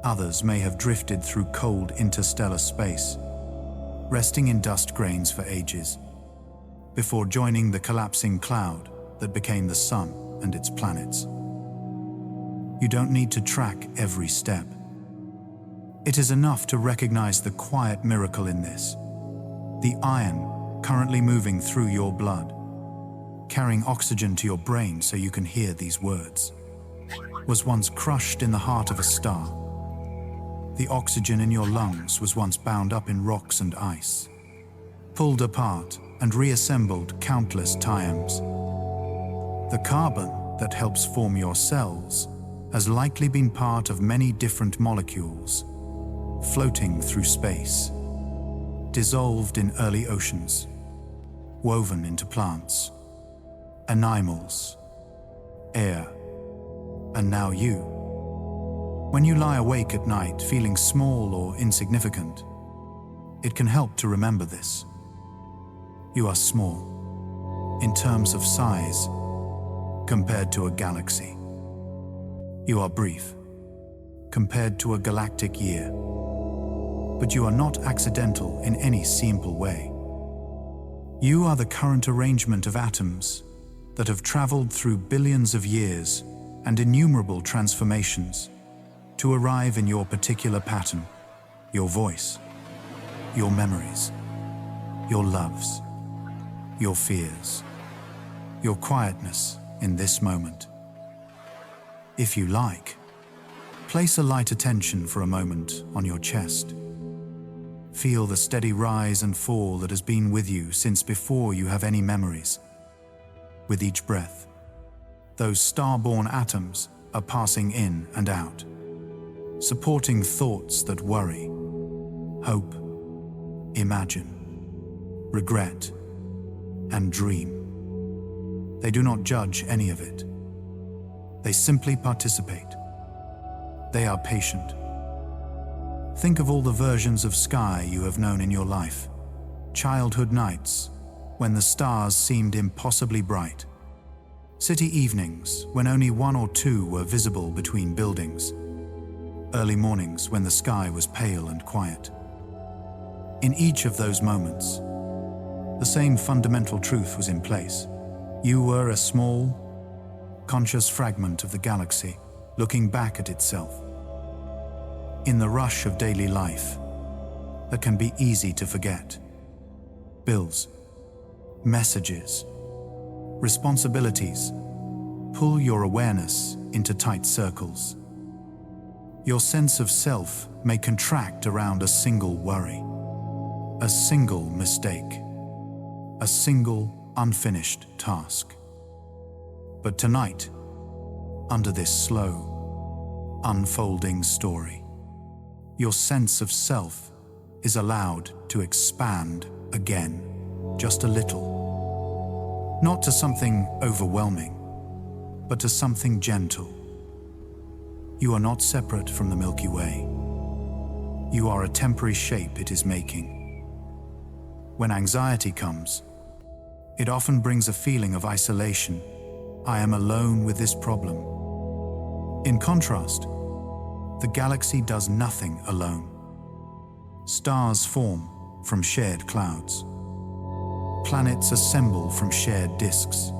Others may have drifted through cold interstellar space, resting in dust grains for ages, before joining the collapsing cloud that became the sun and its planets. You don't need to track every step. It is enough to recognize the quiet miracle in this. The iron currently moving through your blood, carrying oxygen to your brain so you can hear these words, was once crushed in the heart of a star. The oxygen in your lungs was once bound up in rocks and ice, pulled apart and reassembled countless times. The carbon that helps form your cells has likely been part of many different molecules, floating through space, dissolved in early oceans, woven into plants, animals, air, and now you. When you lie awake at night feeling small or insignificant, it can help to remember this. You are small, in terms of size, compared to a galaxy. You are brief, compared to a galactic year. But you are not accidental in any simple way. You are the current arrangement of atoms that have traveled through billions of years and innumerable transformations to arrive in your particular pattern, your voice, your memories, your loves, your fears, your quietness in this moment. If you like, place a light attention for a moment on your chest. Feel the steady rise and fall that has been with you since before you have any memories. With each breath, those star-born atoms are passing in and out, supporting thoughts that worry, hope, imagine, regret, and dream. They do not judge any of it. They simply participate. They are patient. Think of all the versions of sky you have known in your life. Childhood nights, when the stars seemed impossibly bright. City evenings, when only one or two were visible between buildings. Early mornings when the sky was pale and quiet. In each of those moments, the same fundamental truth was in place. You were a small, conscious fragment of the galaxy, looking back at itself. In the rush of daily life, that can be easy to forget. Bills, messages, responsibilities pull your awareness into tight circles. Your sense of self may contract around a single worry, a single mistake, a single unfinished task. But tonight, under this slow, unfolding story, your sense of self is allowed to expand again, just a little. Not to something overwhelming, but to something gentle. You are not separate from the Milky Way. You are a temporary shape it is making. When anxiety comes, it often brings a feeling of isolation. I am alone with this problem. In contrast, the galaxy does nothing alone. Stars form from shared clouds. Planets assemble from shared disks.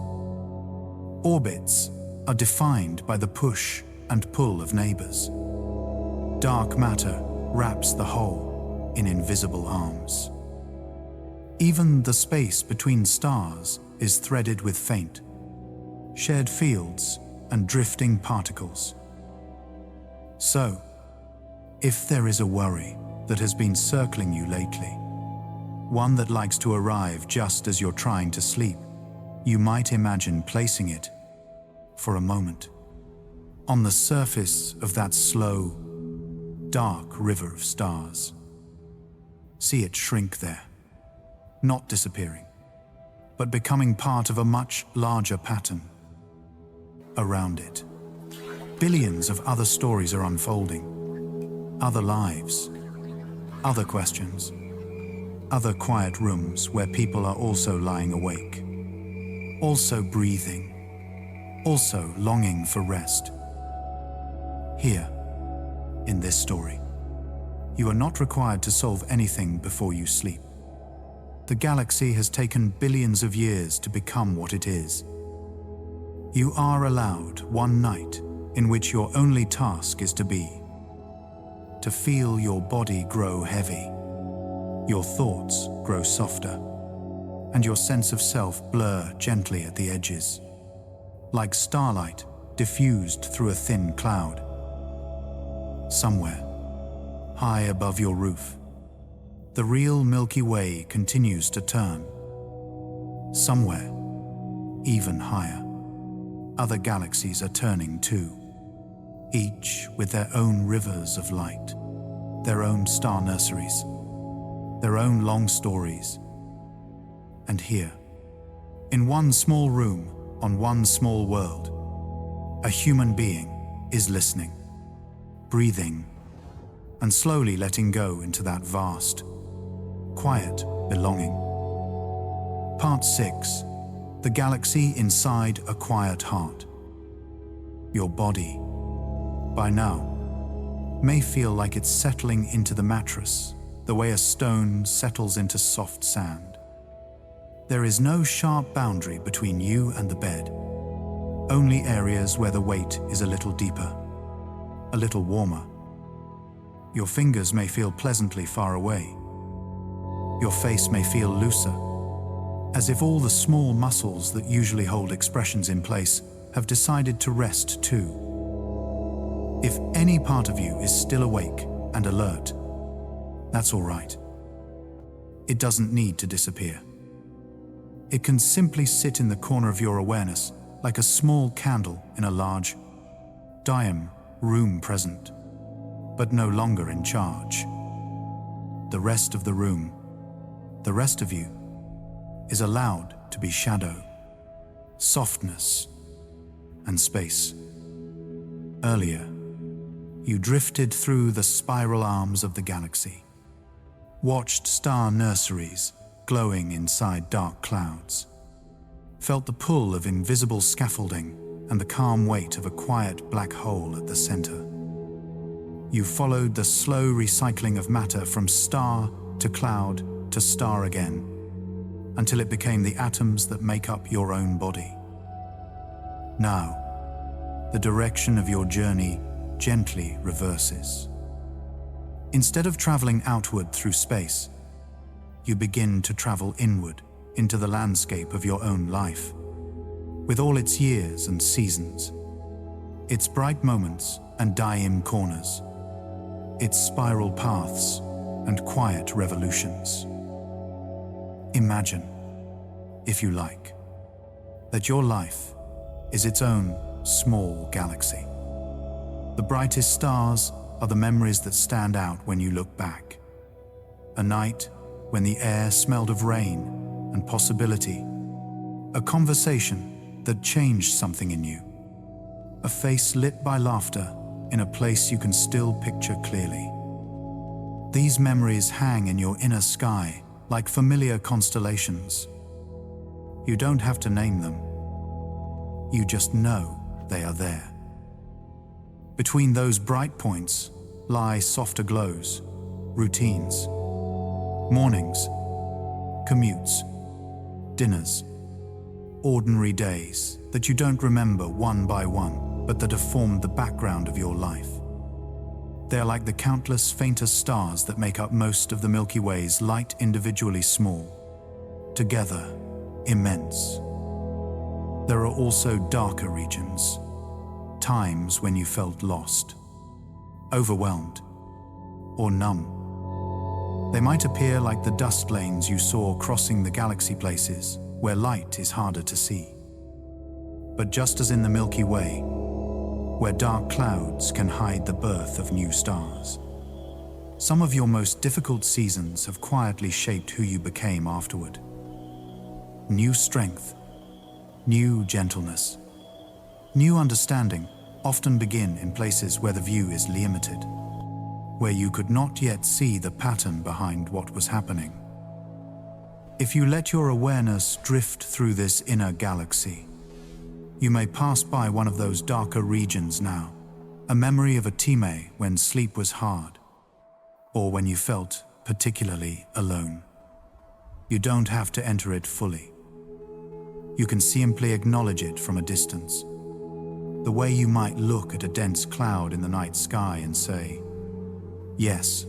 Orbits are defined by the push and pull of neighbors. Dark matter wraps the whole in invisible arms. Even the space between stars is threaded with faint, shared fields and drifting particles. So, if there is a worry that has been circling you lately, one that likes to arrive just as you're trying to sleep, you might imagine placing it, for a moment, on the surface of that slow, dark river of stars. See it shrink there, not disappearing, but becoming part of a much larger pattern. Around it, billions of other stories are unfolding, other lives, other questions, other quiet rooms where people are also lying awake, also breathing, also longing for rest. Here, in this story, you are not required to solve anything before you sleep. The galaxy has taken billions of years to become what it is. You are allowed one night in which your only task is to feel your body grow heavy, your thoughts grow softer, and your sense of self blur gently at the edges, like starlight diffused through a thin cloud. Somewhere, high above your roof, the real Milky Way continues to turn. Somewhere, even higher, other galaxies are turning too, each with their own rivers of light, their own star nurseries, their own long stories. And here, in one small room on one small world, a human being is listening, breathing, and slowly letting go into that vast, quiet belonging. Part 6. The galaxy inside a quiet heart. Your body, by now, may feel like it's settling into the mattress the way a stone settles into soft sand. There is no sharp boundary between you and the bed, only areas where the weight is a little deeper, a little warmer. Your fingers may feel pleasantly far away. Your face may feel looser, as if all the small muscles that usually hold expressions in place have decided to rest too. If any part of you is still awake and alert, that's all right. It doesn't need to disappear. It can simply sit in the corner of your awareness like a small candle in a large, dim room, present, but no longer in charge. The rest of the room, the rest of you, is allowed to be shadow, softness, and space. Earlier, you drifted through the spiral arms of the galaxy, watched star nurseries glowing inside dark clouds, felt the pull of invisible scaffolding and the calm weight of a quiet black hole at the center. You followed the slow recycling of matter from star to cloud to star again, until it became the atoms that make up your own body. Now, the direction of your journey gently reverses. Instead of traveling outward through space, you begin to travel inward into the landscape of your own life, with all its years and seasons, its bright moments and dim corners, its spiral paths and quiet revolutions. Imagine, if you like, that your life is its own small galaxy. The brightest stars are the memories that stand out when you look back. A night when the air smelled of rain and possibility. A conversation that changed something in you. A face lit by laughter in a place you can still picture clearly. These memories hang in your inner sky like familiar constellations. You don't have to name them. You just know they are there. Between those bright points lie softer glows, routines, mornings, commutes, dinners, ordinary days that you don't remember one by one, but that have formed the background of your life. They are like the countless fainter stars that make up most of the Milky Way's light, individually small, together immense. There are also darker regions, times when you felt lost, overwhelmed, or numb. They might appear like the dust lanes you saw crossing the galaxy, places where light is harder to see. But just as in the Milky Way, where dark clouds can hide the birth of new stars. Some of your most difficult seasons have quietly shaped who you became afterward. New strength, new gentleness, new understanding often begin in places where the view is limited, where you could not yet see the pattern behind what was happening. If you let your awareness drift through this inner galaxy, you may pass by one of those darker regions now, a memory of a time when sleep was hard, or when you felt particularly alone. You don't have to enter it fully. You can simply acknowledge it from a distance, the way you might look at a dense cloud in the night sky and say, yes,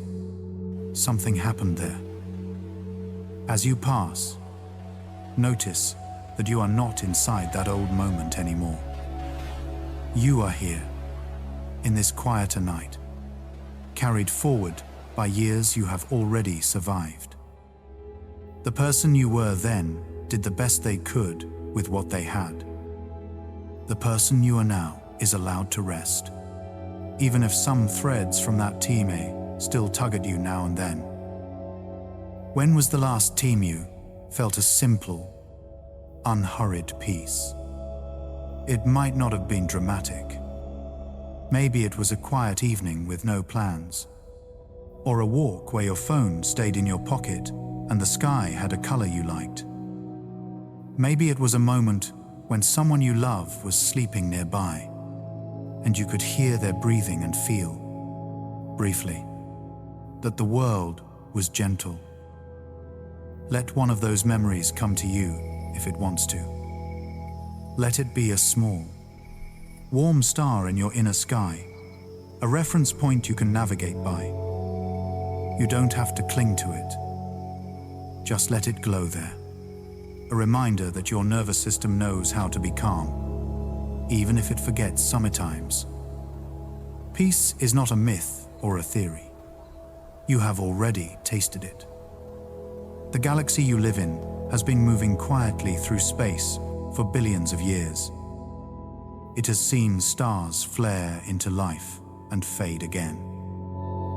something happened there. As you pass, notice that you are not inside that old moment anymore. You are here, in this quieter night, carried forward by years you have already survived. The person you were then did the best they could with what they had. The person you are now is allowed to rest, even if some threads from that time still tug at you now and then. When was the last time you felt a simple, unhurried peace? It might not have been dramatic. Maybe it was a quiet evening with no plans, or a walk where your phone stayed in your pocket and the sky had a color you liked. Maybe it was a moment when someone you love was sleeping nearby, and you could hear their breathing and feel, briefly, that the world was gentle. Let one of those memories come to you if it wants to. Let it be a small, warm star in your inner sky, a reference point you can navigate by. You don't have to cling to it. Just let it glow there. A reminder that your nervous system knows how to be calm, even if it forgets sometimes. Peace is not a myth or a theory. You have already tasted it. The galaxy you live in has been moving quietly through space for billions of years. It has seen stars flare into life and fade again.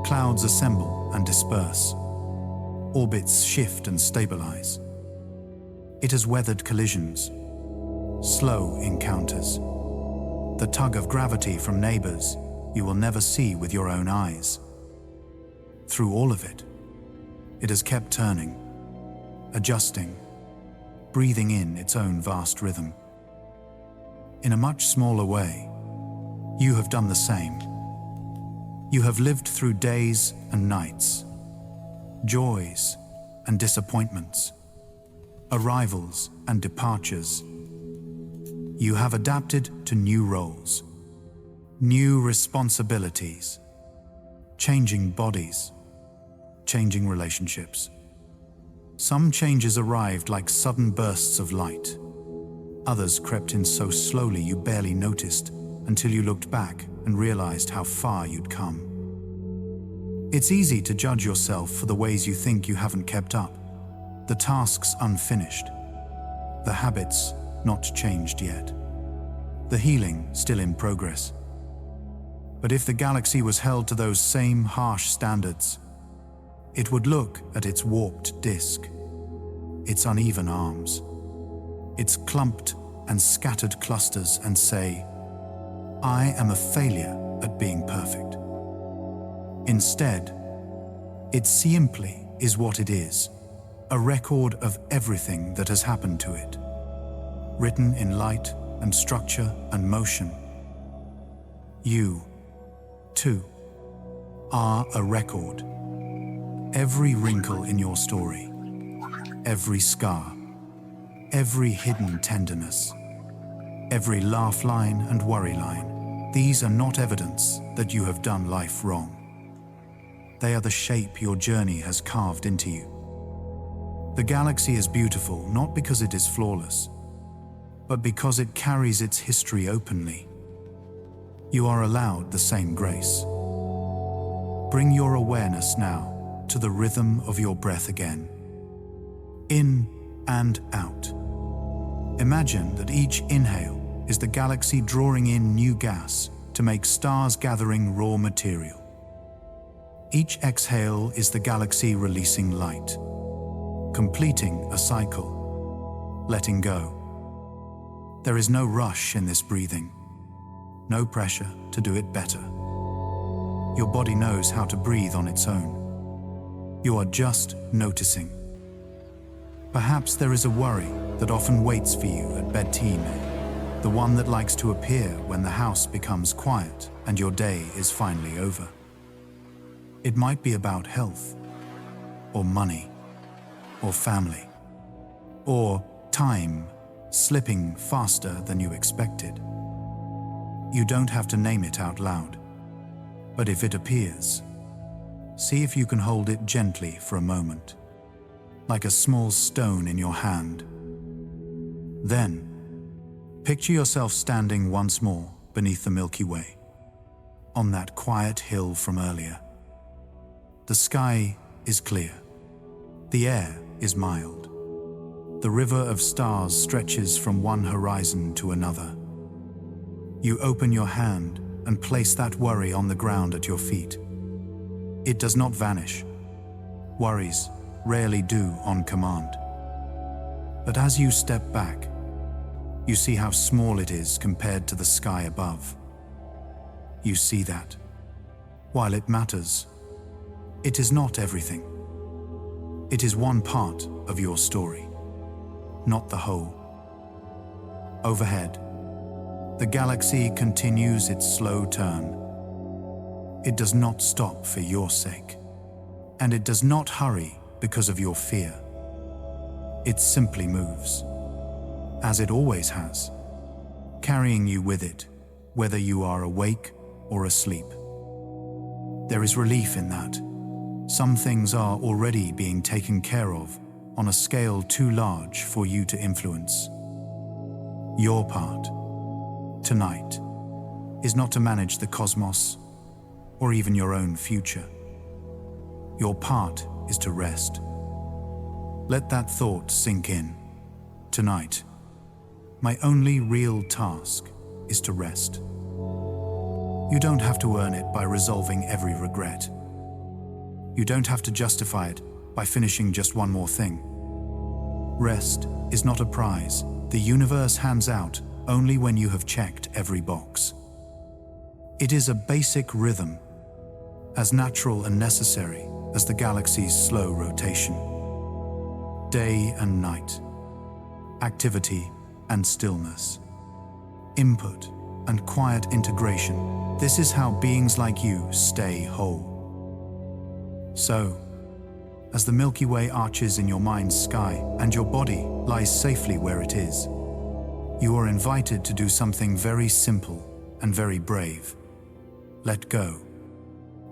Clouds assemble and disperse. Orbits shift and stabilize. It has weathered collisions, slow encounters, the tug of gravity from neighbors you will never see with your own eyes. Through all of it, it has kept turning, adjusting, breathing in its own vast rhythm. In a much smaller way, you have done the same. You have lived through days and nights, joys and disappointments, arrivals and departures. You have adapted to new roles, new responsibilities, changing bodies, changing relationships. Some changes arrived like sudden bursts of light. Others crept in so slowly you barely noticed until you looked back and realized how far you'd come. It's easy to judge yourself for the ways you think you haven't kept up, the tasks unfinished, the habits not changed yet, the healing still in progress. But if the galaxy was held to those same harsh standards, it would look at its warped disk, its uneven arms, its clumped and scattered clusters and say, I am a failure at being perfect. Instead, it simply is what it is, a record of everything that has happened to it, written in light and structure and motion. You, too, are a record. Every wrinkle in your story, every scar, every hidden tenderness, every laugh line and worry line, these are not evidence that you have done life wrong. They are the shape your journey has carved into you. The galaxy is beautiful not because it is flawless, but because it carries its history openly. You are allowed the same grace. Bring your awareness now to the rhythm of your breath again. In and out. Imagine that each inhale is the galaxy drawing in new gas to to make stars gathering raw material. Each exhale is the galaxy releasing light, completing a cycle, letting go. There is no rush in this breathing, no pressure to do it better. Your body knows how to breathe on its own. You are just noticing. Perhaps there is a worry that often waits for you at bedtime, the one that likes to appear when the house becomes quiet and your day is finally over. It might be about health, or money, or family, or time slipping faster than you expected. You don't have to name it out loud, but if it appears, see if you can hold it gently for a moment, like a small stone in your hand. Then, picture yourself standing once more beneath the Milky Way, on that quiet hill from earlier. The sky is clear. The air is mild. The river of stars stretches from one horizon to another. You open your hand and place that worry on the ground at your feet. It does not vanish. Worries rarely do on command. But as you step back, you see how small it is compared to the sky above. You see that, while it matters, it is not everything. It is one part of your story, not the whole. Overhead, the galaxy continues its slow turn. It does not stop for your sake, and it does not hurry because of your fear. It simply moves, as it always has, carrying you with it, whether you are awake or asleep. There is relief in that. Some things are already being taken care of on a scale too large for you to influence. Your part, tonight, is not to manage the cosmos or even your own future. Your part is to rest. Let that thought sink in. Tonight, my only real task is to rest. You don't have to earn it by resolving every regret. You don't have to justify it by finishing just one more thing. Rest is not a prize the universe hands out only when you have checked every box. It is a basic rhythm, as natural and necessary as the galaxy's slow rotation. Day and night, activity and stillness, input and quiet integration. This is how beings like you stay whole. So, as the Milky Way arches in your mind's sky and your body lies safely where it is, you are invited to do something very simple and very brave. Let go,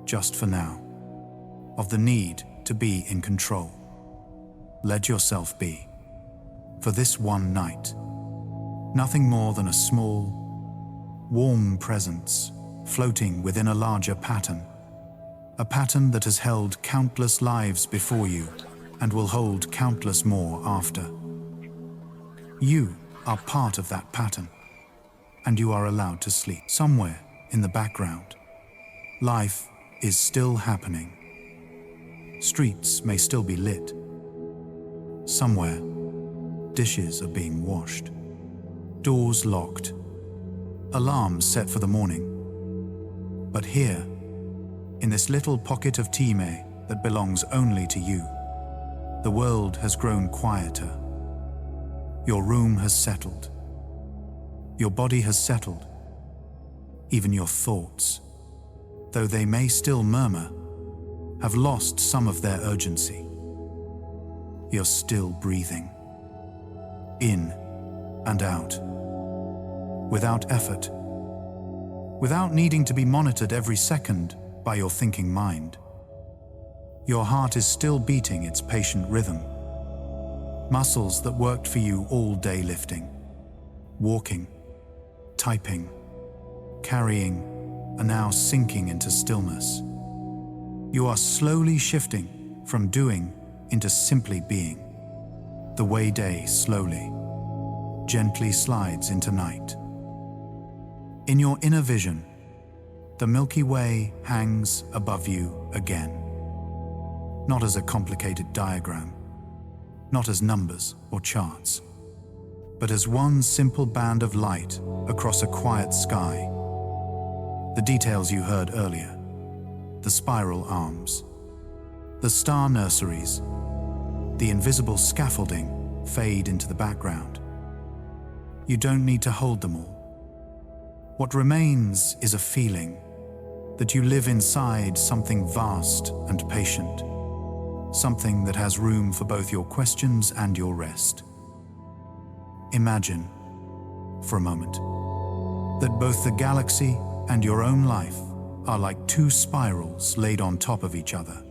just for now, of the need to be in control. Let yourself be, for this one night, nothing more than a small, warm presence floating within a larger pattern. A pattern that has held countless lives before you and will hold countless more after. You are part of that pattern, and you are allowed to sleep. Somewhere in the background, life is still happening. Streets may still be lit. Somewhere, dishes are being washed. Doors locked. Alarms set for the morning. But here, in this little pocket of time that belongs only to you, the world has grown quieter. Your room has settled. Your body has settled. Even your thoughts, though they may still murmur, have lost some of their urgency. You're still breathing, in and out, without effort, without needing to be monitored every second by your thinking mind. Your heart is still beating its patient rhythm. Muscles that worked for you all day lifting, walking, typing, carrying, are now sinking into stillness. You are slowly shifting from doing into simply being, the way day slowly, gently slides into night. In your inner vision, The Milky Way hangs above you again. Not as a complicated diagram, not as numbers or charts, but as one simple band of light across a quiet sky. The details you heard earlier, the spiral arms, the star nurseries, the invisible scaffolding fade into the background. You don't need to hold them all. What remains is a feeling that you live inside something vast and patient, something that has room for both your questions and your rest. Imagine, for a moment, that both the galaxy and your own life are like two spirals laid on top of each other.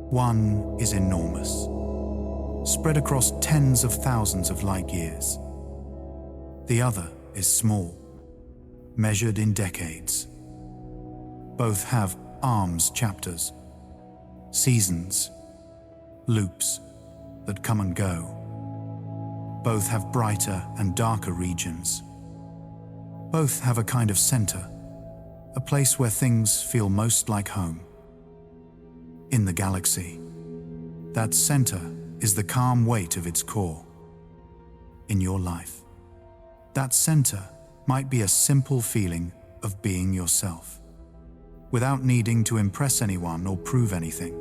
One is enormous, spread across tens of thousands of light years. The other is small, measured in decades. Both have arms chapters, seasons, loops that come and go. Both have brighter and darker regions. Both have a kind of center, a place where things feel most like home. In the galaxy, that center is the calm weight of its core. In your life, that center might be a simple feeling of being yourself, without needing to impress anyone or prove anything.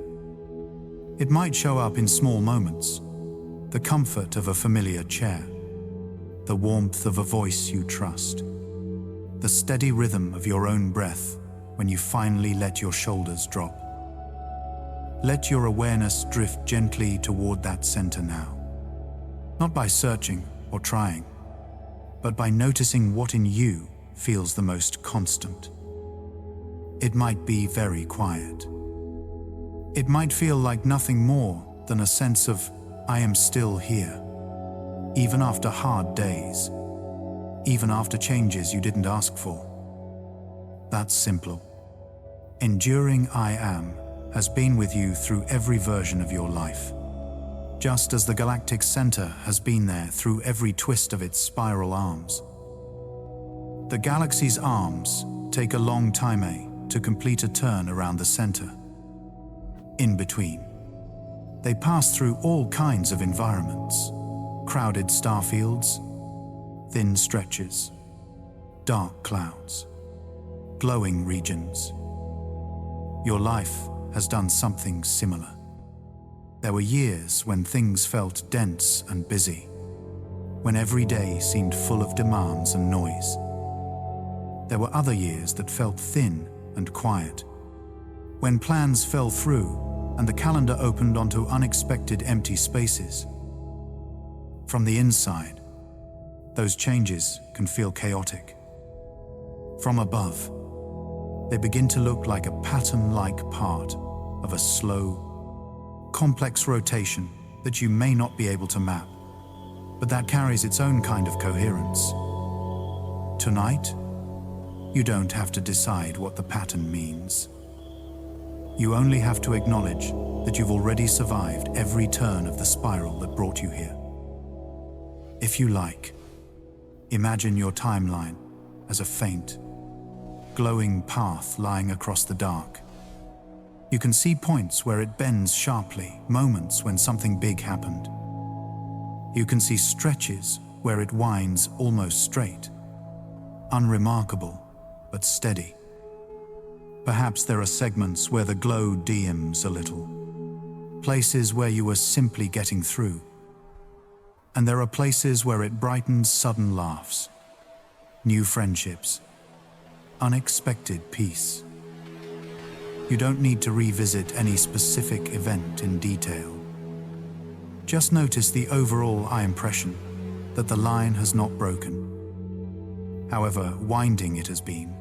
It might show up in small moments, the comfort of a familiar chair, the warmth of a voice you trust, the steady rhythm of your own breath when you finally let your shoulders drop. Let your awareness drift gently toward that center now, not by searching or trying, but by noticing what in you feels the most constant. It might be very quiet. It might feel like nothing more than a sense of, I am still here, even after hard days, even after changes you didn't ask for. That's simple. Enduring I am has been with you through every version of your life, just as the galactic center has been there through every twist of its spiral arms. The galaxy's arms take a long time to complete a turn around the center. In between, they pass through all kinds of environments: crowded starfields, thin stretches, dark clouds, glowing regions. Your life has done something similar. There were years when things felt dense and busy, when every day seemed full of demands and noise. There were other years that felt thin and quiet, when plans fell through and the calendar opened onto unexpected empty spaces. From the inside, those changes can feel chaotic. From above, they begin to look like a pattern-like part of a slow, complex rotation that you may not be able to map, but that carries its own kind of coherence. Tonight, you don't have to decide what the pattern means. You only have to acknowledge that you've already survived every turn of the spiral that brought you here. If you like, imagine your timeline as a faint, glowing path lying across the dark. You can see points where it bends sharply, moments when something big happened. You can see stretches where it winds almost straight, unremarkable but steady. Perhaps there are segments where the glow dims a little, places where you were simply getting through. And there are places where it brightens sudden laughs, new friendships, unexpected peace. You don't need to revisit any specific event in detail. Just notice the overall eye impression that the line has not broken. However winding it has been,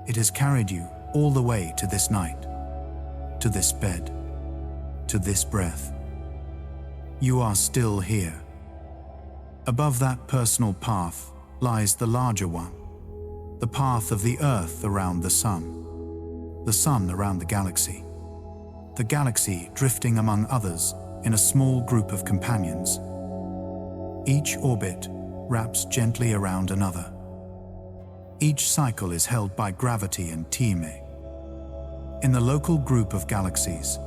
it has carried you all the way to this night, to this bed, to this breath. You are still here. Above that personal path lies the larger one, the path of the Earth around the sun around the galaxy drifting among others in a small group of companions. Each orbit wraps gently around another. Each cycle is held by gravity and time. In the local group of galaxies,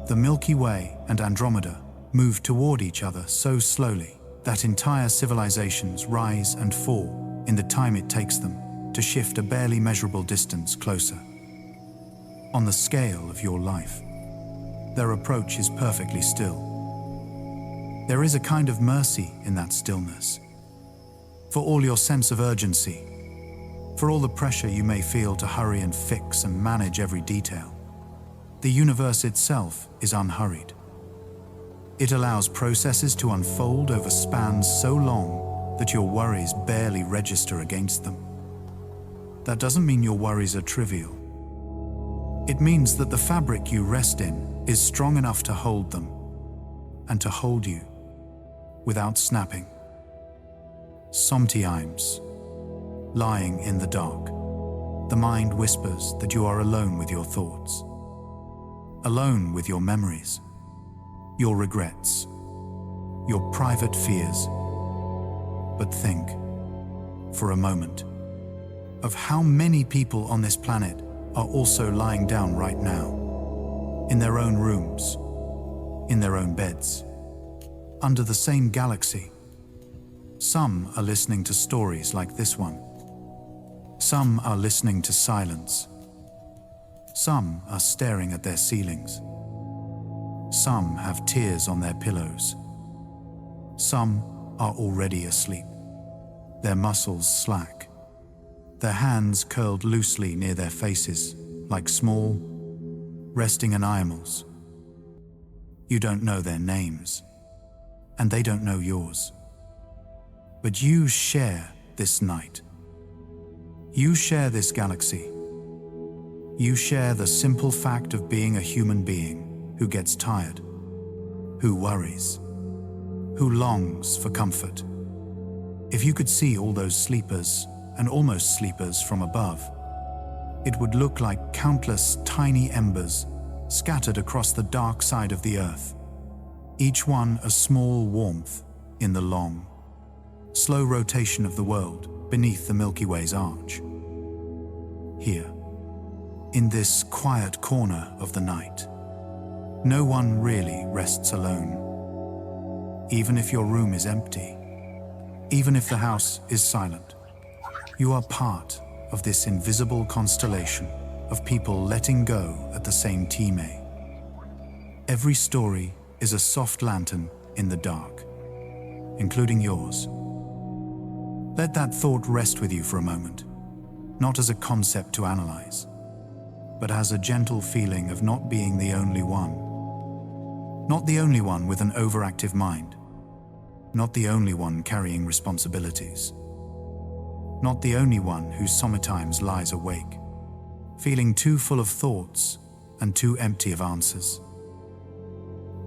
the Milky Way and Andromeda move toward each other so slowly that entire civilizations rise and fall in the time it takes them to shift a barely measurable distance closer. On the scale of your life, their approach is perfectly still. There is a kind of mercy in that stillness. For all your sense of urgency, for all the pressure you may feel to hurry and fix and manage every detail, the universe itself is unhurried. It allows processes to unfold over spans so long that your worries barely register against them. That doesn't mean your worries are trivial. It means that the fabric you rest in is strong enough to hold them and to hold you without snapping. Sometimes, lying in the dark, the mind whispers that you are alone with your thoughts, alone with your memories, your regrets, your private fears. But think, for a moment, of how many people on this planet are also lying down right now, in their own rooms, in their own beds, under the same galaxy. Some are listening to stories like this one. Some are listening to silence. Some are staring at their ceilings. Some have tears on their pillows. Some are already asleep, their muscles slack, their hands curled loosely near their faces like small, resting animals. You don't know their names, and they don't know yours. But you share this night. You share this galaxy. You share the simple fact of being a human being who gets tired, who worries, who longs for comfort. If you could see all those sleepers and almost sleepers from above, it would look like countless tiny embers scattered across the dark side of the earth, each one a small warmth in the long, slow rotation of the world beneath the Milky Way's arch. Here, in this quiet corner of the night, no one really rests alone. Even if your room is empty, even if the house is silent, you are part of this invisible constellation of people letting go at the same time. Every story is a soft lantern in the dark, including yours. Let that thought rest with you for a moment, not as a concept to analyze, but as a gentle feeling of not being the only one. Not the only one with an overactive mind, not the only one carrying responsibilities, not the only one who sometimes lies awake, feeling too full of thoughts and too empty of answers.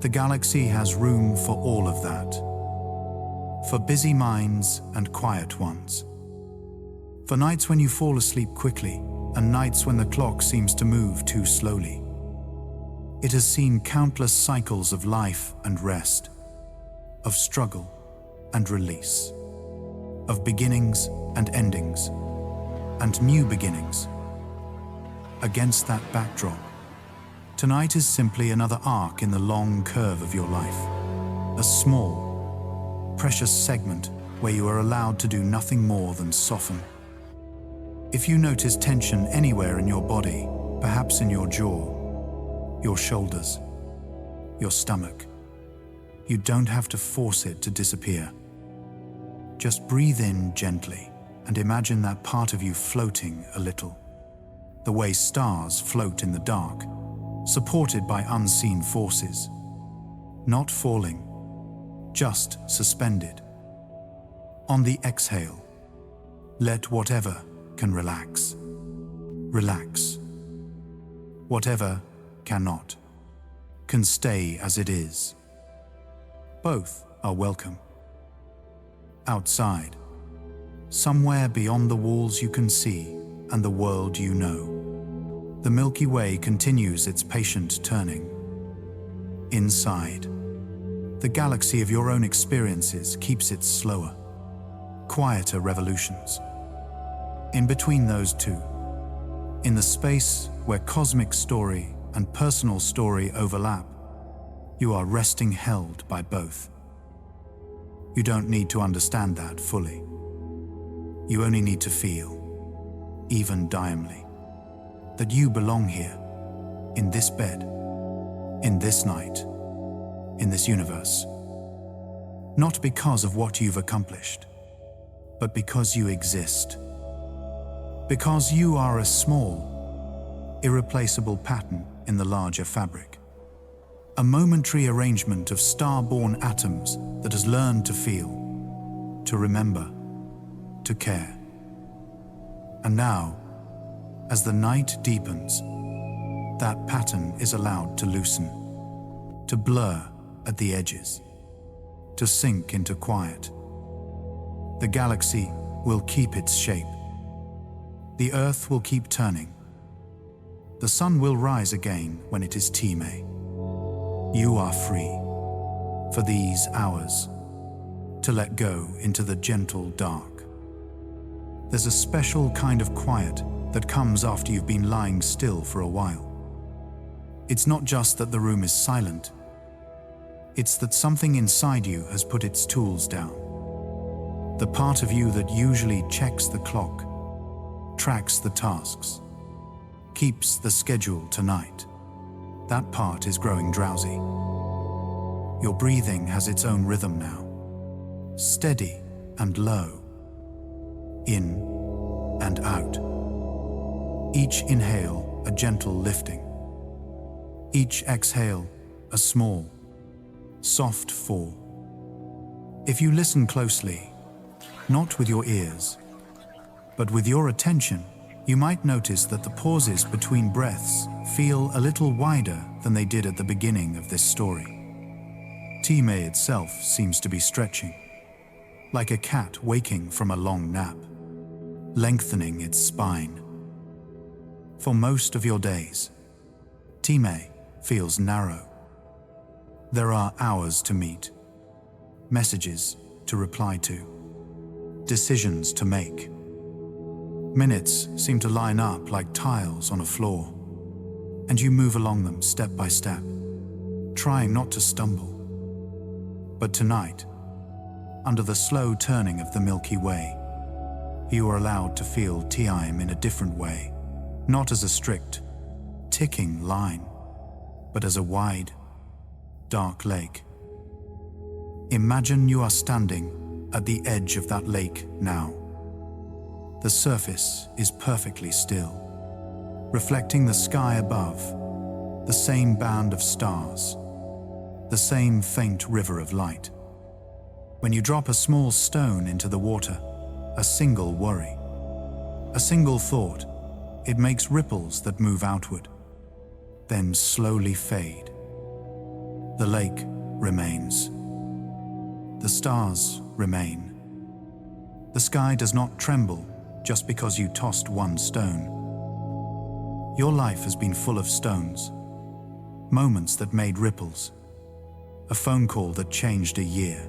The galaxy has room for all of that, for busy minds and quiet ones, for nights when you fall asleep quickly and nights when the clock seems to move too slowly. It has seen countless cycles of life and rest, of struggle and release, of beginnings and endings, and new beginnings. Against that backdrop, tonight is simply another arc in the long curve of your life, a small, precious segment where you are allowed to do nothing more than soften. If you notice tension anywhere in your body, perhaps in your jaw, your shoulders, your stomach, you don't have to force it to disappear. Just breathe in gently and imagine that part of you floating a little, the way stars float in the dark, supported by unseen forces, not falling, just suspended. On the exhale, let whatever can relax. Relax. Whatever cannot, can stay as it is. Both are welcome. Outside, somewhere beyond the walls you can see and the world you know, the Milky Way continues its patient turning. Inside, the galaxy of your own experiences keeps its slower, quieter revolutions. In between those two, in the space where cosmic story and personal story overlap, you are resting held by both. You don't need to understand that fully. You only need to feel, even dimly, that you belong here, in this bed, in this night, in this universe. Not because of what you've accomplished, but because you exist. Because you are a small, irreplaceable pattern in the larger fabric. A momentary arrangement of star-born atoms that has learned to feel, to remember, to care. And now, as the night deepens, that pattern is allowed to loosen, to blur at the edges, to sink into quiet. The galaxy will keep its shape. The Earth will keep turning. The sun will rise again when it is Time. You are free, for these hours, to let go into the gentle dark. There's a special kind of quiet that comes after you've been lying still for a while. It's not just that the room is silent. It's that something inside you has put its tools down. The part of you that usually checks the clock, tracks the tasks, keeps the schedule tonight. That part is growing drowsy. Your breathing has its own rhythm now, steady and low, in and out. Each inhale, a gentle lifting. Each exhale, a small, soft fall. If you listen closely, not with your ears, but with your attention, you might notice that the pauses between breaths feel a little wider than they did at the beginning of this story. Time itself seems to be stretching, like a cat waking from a long nap, lengthening its spine. For most of your days, Time feels narrow. There are hours to meet, messages to reply to, decisions to make. Minutes seem to line up like tiles on a floor, and you move along them step by step, trying not to stumble. But tonight, under the slow turning of the Milky Way, you are allowed to feel time in a different way, not as a strict, ticking line, but as a wide, dark lake. Imagine you are standing at the edge of that lake now. The surface is perfectly still, reflecting the sky above, the same band of stars, the same faint river of light. When you drop a small stone into the water, a single worry, a single thought, it makes ripples that move outward, then slowly fade. The lake remains. The stars remain. The sky does not tremble just because you tossed one stone. Your life has been full of stones, moments that made ripples, a phone call that changed a year,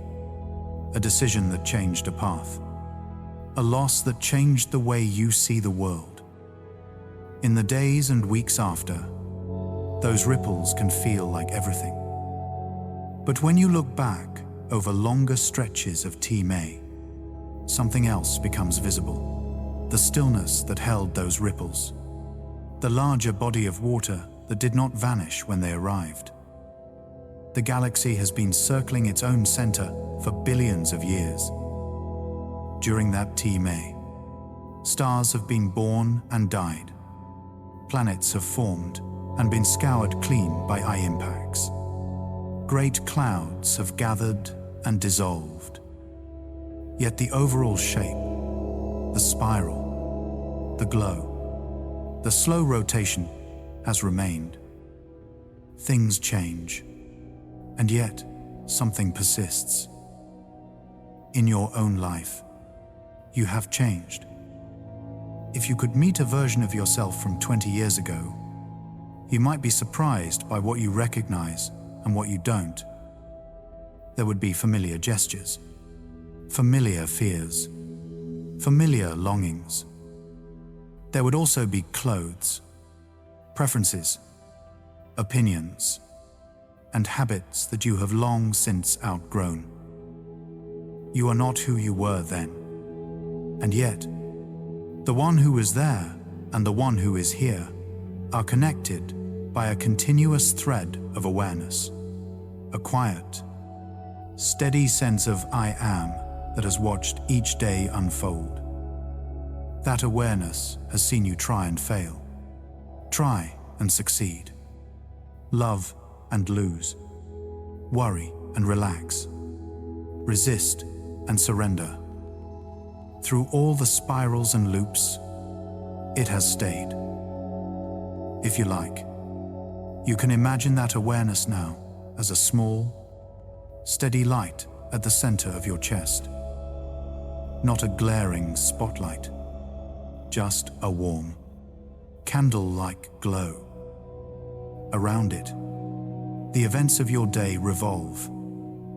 a decision that changed a path, a loss that changed the way you see the world. In the days and weeks after, those ripples can feel like everything. But when you look back over longer stretches of Time, something else becomes visible. The stillness that held those ripples, the larger body of water that did not vanish when they arrived. The galaxy has been circling its own center for billions of years. During that Time, stars have been born and died. Planets have formed and been scoured clean by eye impacts. Great clouds have gathered and dissolved. Yet the overall shape, the spiral, the glow, the slow rotation has remained. Things change, and yet something persists. In your own life, you have changed. If you could meet a version of yourself from 20 years ago, you might be surprised by what you recognize and what you don't. There would be familiar gestures, familiar fears, familiar longings, There would also be clothes, preferences, opinions, and habits that you have long since outgrown. You are not who you were then. And yet, the one who was there and the one who is here are connected by a continuous thread of awareness, a quiet, steady sense of I am that has watched each day unfold. That awareness has seen you try and fail, try and succeed, love and lose, worry and relax, resist and surrender. Through all the spirals and loops, it has stayed. If you like, you can imagine that awareness now as a small, steady light at the center of your chest. Not a glaring spotlight, just a warm, candle-like glow. Around it, the events of your day revolve.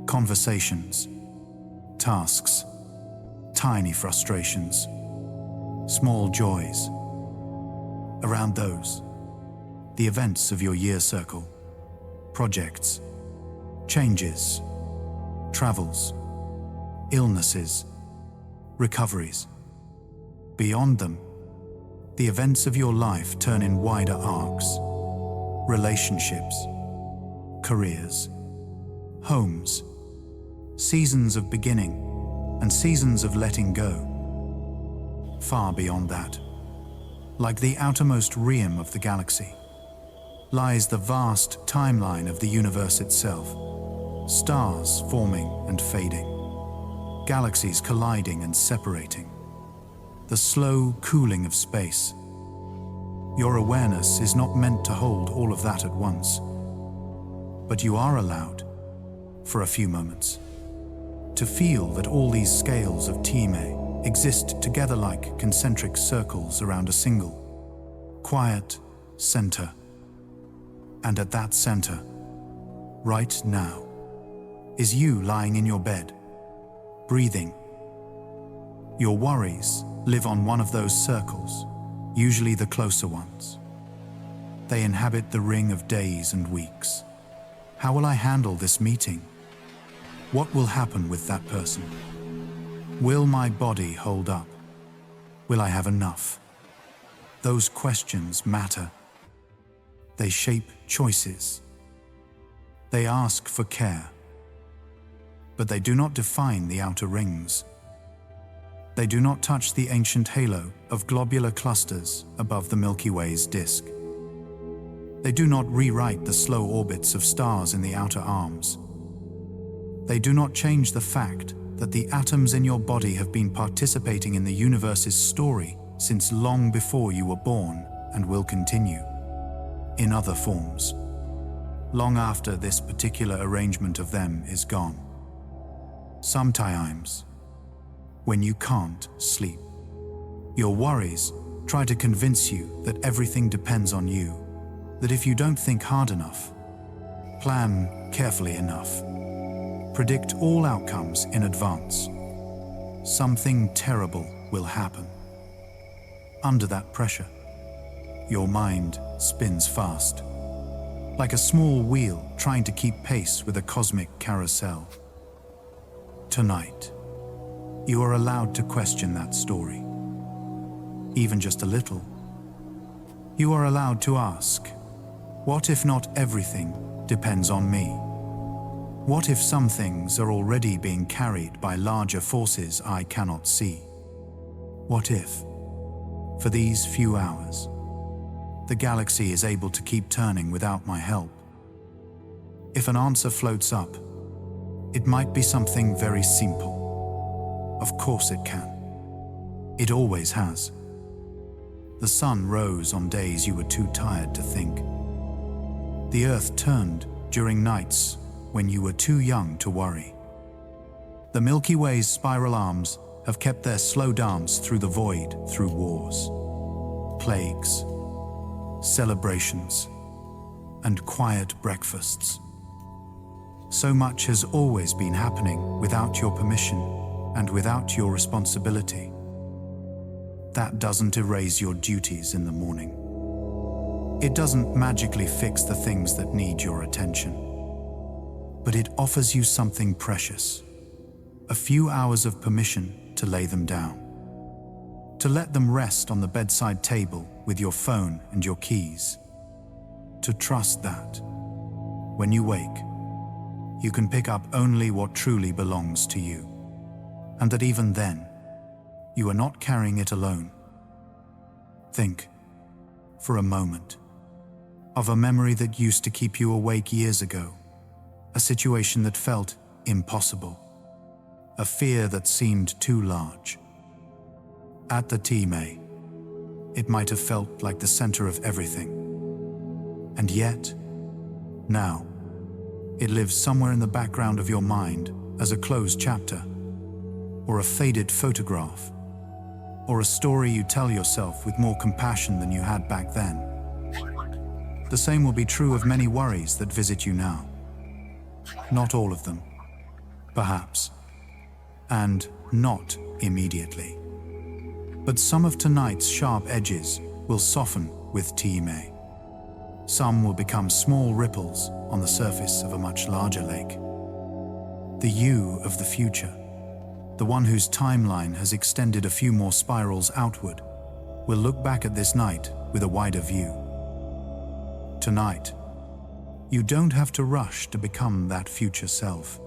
Conversations, tasks, tiny frustrations, small joys. Around those, the events of your year circle, projects, changes, travels, illnesses, recoveries. Beyond them, the events of your life turn in wider arcs, relationships, careers, homes, seasons of beginning and seasons of letting go. Far beyond that, like the outermost rim of the galaxy, lies the vast timeline of the universe itself, stars forming and fading, galaxies colliding and separating, the slow cooling of space. Your awareness is not meant to hold all of that at once, but you are allowed, for a few moments, to feel that all these scales of time exist together like concentric circles around a single, quiet center. And at that center, right now, is you lying in your bed, breathing. Your worries live on one of those circles, usually the closer ones. They inhabit the ring of days and weeks. How will I handle this meeting? What will happen with that person? Will my body hold up? Will I have enough? Those questions matter. They shape choices. They ask for care. But they do not define the outer rings. They do not touch the ancient halo of globular clusters above the Milky Way's disk. They do not rewrite the slow orbits of stars in the outer arms. They do not change the fact that the atoms in your body have been participating in the universe's story since long before you were born and will continue, in other forms, long after this particular arrangement of them is gone. Sometimes, when you can't sleep, your worries try to convince you that everything depends on you, that if you don't think hard enough, plan carefully enough, predict all outcomes in advance, something terrible will happen. Under that pressure, your mind spins fast, like a small wheel trying to keep pace with a cosmic carousel. Tonight, you are allowed to question that story, even just a little. You are allowed to ask, what if not everything depends on me? What if some things are already being carried by larger forces I cannot see? What if, for these few hours, the galaxy is able to keep turning without my help? If an answer floats up, it might be something very simple. Of course it can. It always has. The sun rose on days you were too tired to think. The earth turned during nights when you were too young to worry. The Milky Way's spiral arms have kept their slow dance through the void, through wars, plagues, celebrations, and quiet breakfasts. So much has always been happening without your permission and without your responsibility. that doesn't erase your duties in the morning. It doesn't magically fix the things that need your attention. But it offers you something precious, a few hours of permission to lay them down, to let them rest on the bedside table with your phone and your keys, to trust that, when you wake, you can pick up only what truly belongs to you, and that even then, you are not carrying it alone. Think, for a moment, of a memory that used to keep you awake years ago, a situation that felt impossible, a fear that seemed too large. At the time, it might have felt like the center of everything. And yet, now, it lives somewhere in the background of your mind as a closed chapter, or a faded photograph, or a story you tell yourself with more compassion than you had back then. The same will be true of many worries that visit you now. Not all of them, perhaps, and not immediately. But some of tonight's sharp edges will soften with time. Some will become small ripples on the surface of a much larger lake. The you of the future, the one whose timeline has extended a few more spirals outward, will look back at this night with a wider view. Tonight, you don't have to rush to become that future self.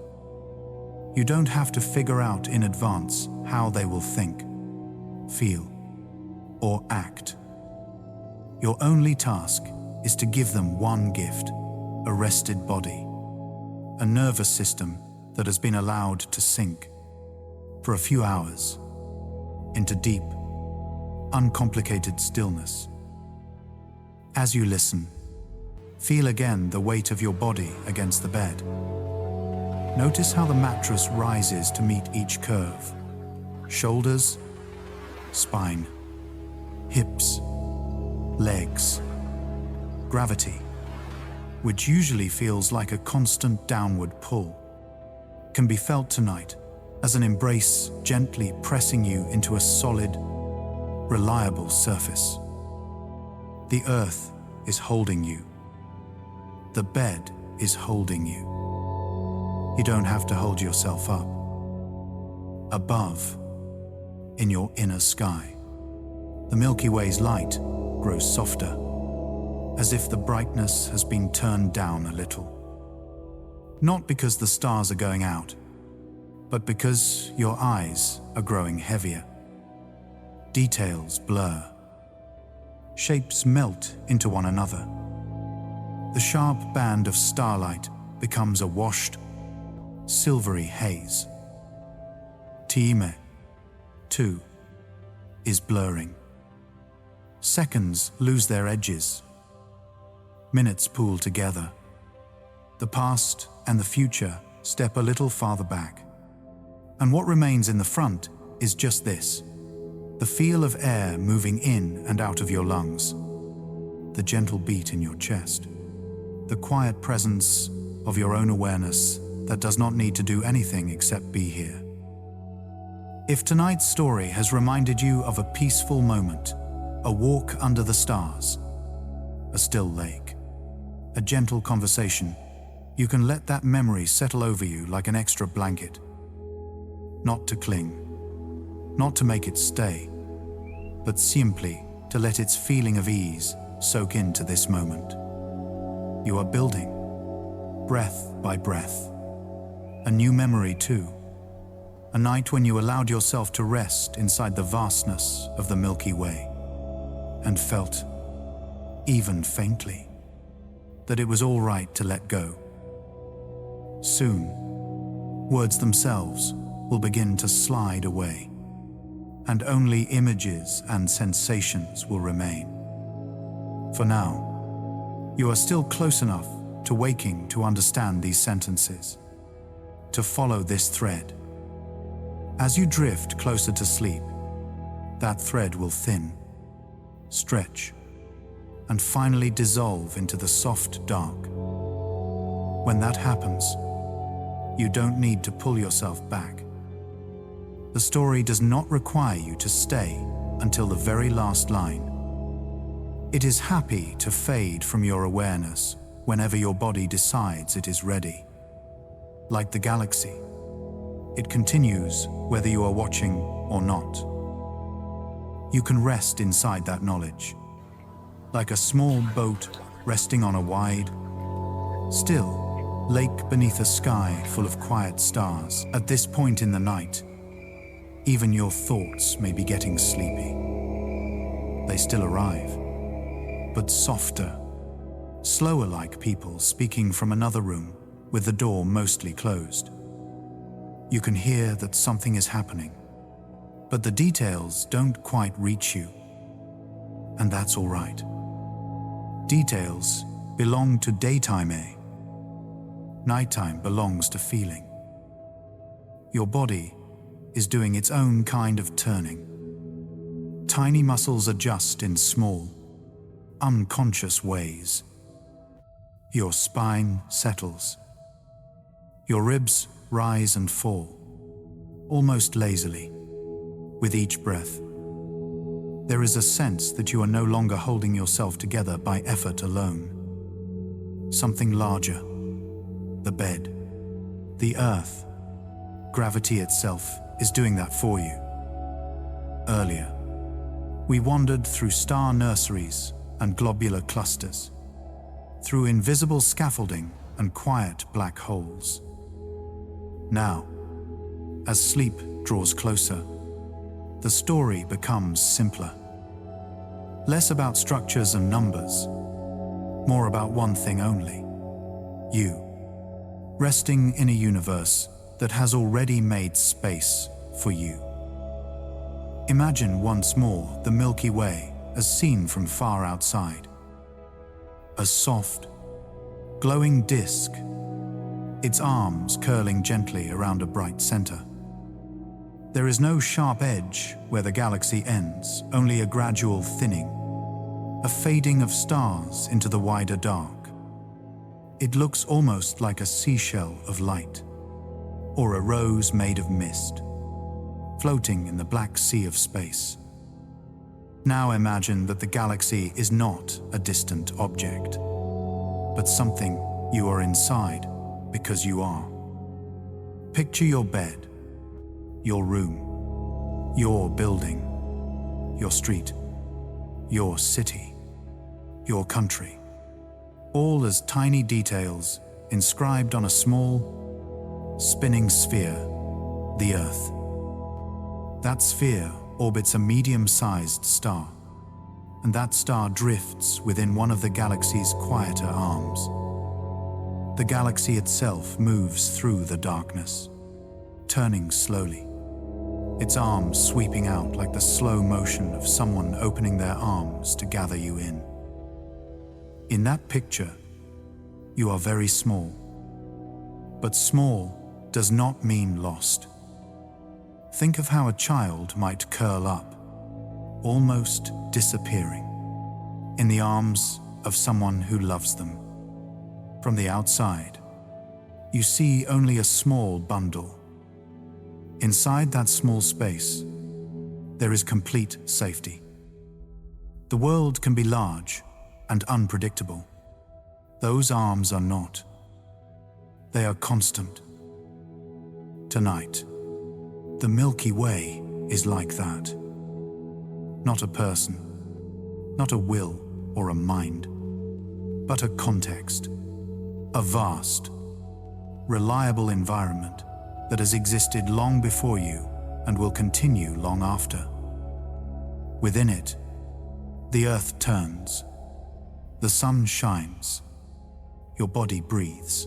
You don't have to figure out in advance how they will think, feel, or act. Your only task is to give them one gift, a rested body, a nervous system that has been allowed to sink for a few hours into deep, uncomplicated stillness. As you listen, feel again the weight of your body against the bed. Notice how the mattress rises to meet each curve. Shoulders, spine, hips, legs. Gravity, which usually feels like a constant downward pull, can be felt tonight as an embrace gently pressing you into a solid, reliable surface. The earth is holding you. The bed is holding you. You don't have to hold yourself up. Above, in your inner sky, the Milky Way's light grows softer, as if the brightness has been turned down a little. Not because the stars are going out, but because your eyes are growing heavier. Details blur. Shapes melt into one another. The sharp band of starlight becomes a washed, silvery haze. Time, too, is blurring. Seconds lose their edges. Minutes pool together. The past and the future step a little farther back. And what remains in the front is just this: the feel of air moving in and out of your lungs, the gentle beat in your chest, the quiet presence of your own awareness that does not need to do anything except be here. If tonight's story has reminded you of a peaceful moment, a walk under the stars, a still lake, a gentle conversation, you can let that memory settle over you like an extra blanket. Not to cling, not to make it stay, but simply to let its feeling of ease soak into this moment. You are building, breath by breath, a new memory too, a night when you allowed yourself to rest inside the vastness of the Milky Way and felt, even faintly, that it was all right to let go. Soon, words themselves will begin to slide away, and only images and sensations will remain. For now, you are still close enough to waking to understand these sentences, to follow this thread. As you drift closer to sleep, that thread will thin, stretch, and finally dissolve into the soft dark. When that happens, you don't need to pull yourself back. The story does not require you to stay until the very last line. It is happy to fade from your awareness whenever your body decides it is ready. Like the galaxy, it continues whether you are watching or not. You can rest inside that knowledge, like a small boat resting on a wide, still lake beneath a sky full of quiet stars. At this point in the night, even your thoughts may be getting sleepy. They still arrive, but softer, slower, like people speaking from another room with the door mostly closed. You can hear that something is happening, but the details don't quite reach you. And that's all right. Details belong to daytime, Nighttime belongs to feeling. Your body is doing its own kind of turning. Tiny muscles adjust in small, unconscious ways. Your spine settles. Your ribs rise and fall, almost lazily, with each breath. There is a sense that you are no longer holding yourself together by effort alone. Something larger, the bed, the earth, gravity itself is doing that for you. Earlier, we wandered through star nurseries and globular clusters, through invisible scaffolding and quiet black holes. Now, as sleep draws closer, the story becomes simpler. Less about structures and numbers, more about one thing only: you, resting in a universe that has already made space for you. Imagine once more the Milky Way as seen from far outside. A soft, glowing disk, its arms curling gently around a bright center. There is no sharp edge where the galaxy ends, only a gradual thinning, a fading of stars into the wider dark. It looks almost like a seashell of light, or a rose made of mist, floating in the black sea of space. Now imagine that the galaxy is not a distant object, but something you are inside because you are. Picture your bed, your room, your building, your street, your city, your country, all as tiny details inscribed on a small, spinning sphere, the Earth. That sphere orbits a medium-sized star, and that star drifts within one of the galaxy's quieter arms. The galaxy itself moves through the darkness, turning slowly, its arms sweeping out like the slow motion of someone opening their arms to gather you in. In that picture, you are very small. But small does not mean lost. Think of how a child might curl up, almost disappearing, in the arms of someone who loves them. From the outside, you see only a small bundle. Inside that small space, there is complete safety. The world can be large and unpredictable. Those arms are not. They are constant. Tonight, the Milky Way is like that. Not a person, not a will or a mind, but a context, a vast, reliable environment that has existed long before you and will continue long after. Within it, the earth turns, the sun shines, your body breathes.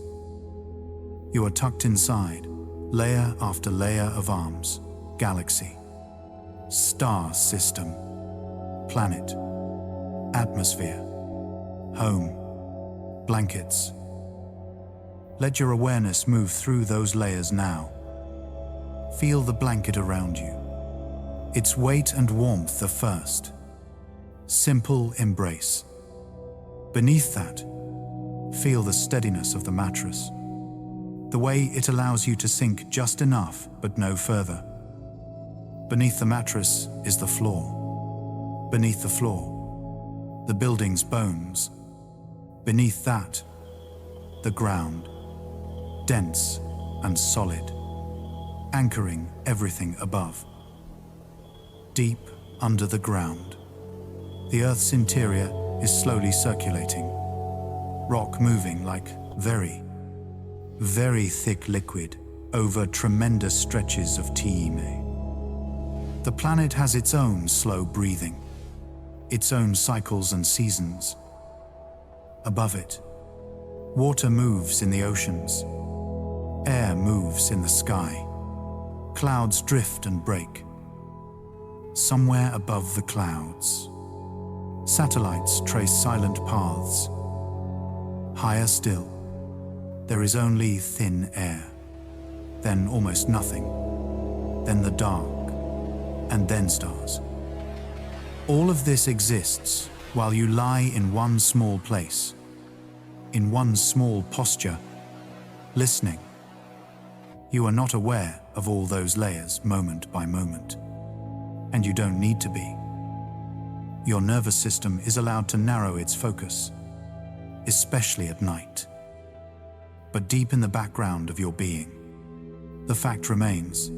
You are tucked inside, layer after layer of arms, galaxy, star system, planet, atmosphere, home, blankets. Let your awareness move through those layers now. Feel the blanket around you. Its weight and warmth the first. Simple embrace. Beneath that, feel the steadiness of the mattress. The way it allows you to sink just enough, but no further. Beneath the mattress is the floor. beneath the floor, the building's bones. Beneath that, the ground, dense and solid, anchoring everything above. Deep under the ground, the Earth's interior is slowly circulating, rock moving like very, very thick liquid over tremendous stretches of time. The planet has its own slow breathing, its own cycles and seasons. Above it, water moves in the oceans, air moves in the sky, clouds drift and break. Somewhere above the clouds, satellites trace silent paths. Higher still, there is only thin air, then almost nothing, then the dark, and then stars. All of this exists while you lie in one small place, in one small posture, listening. You are not aware of all those layers moment by moment, and you don't need to be. Your nervous system is allowed to narrow its focus, especially at night. But deep in the background of your being, the fact remains,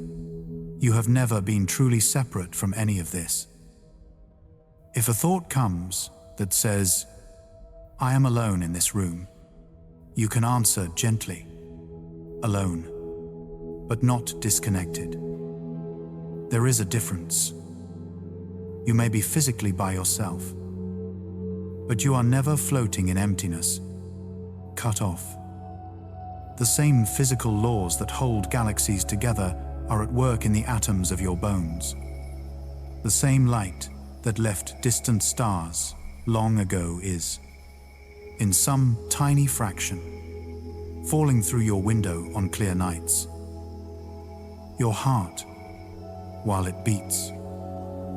you have never been truly separate from any of this. If a thought comes that says, "I am alone in this room," you can answer gently, alone, but not disconnected. There is a difference. You may be physically by yourself, but you are never floating in emptiness, cut off. The same physical laws that hold galaxies together are at work in the atoms of your bones. The same light that left distant stars long ago is, in some tiny fraction, falling through your window on clear nights. Your heart, while it beats,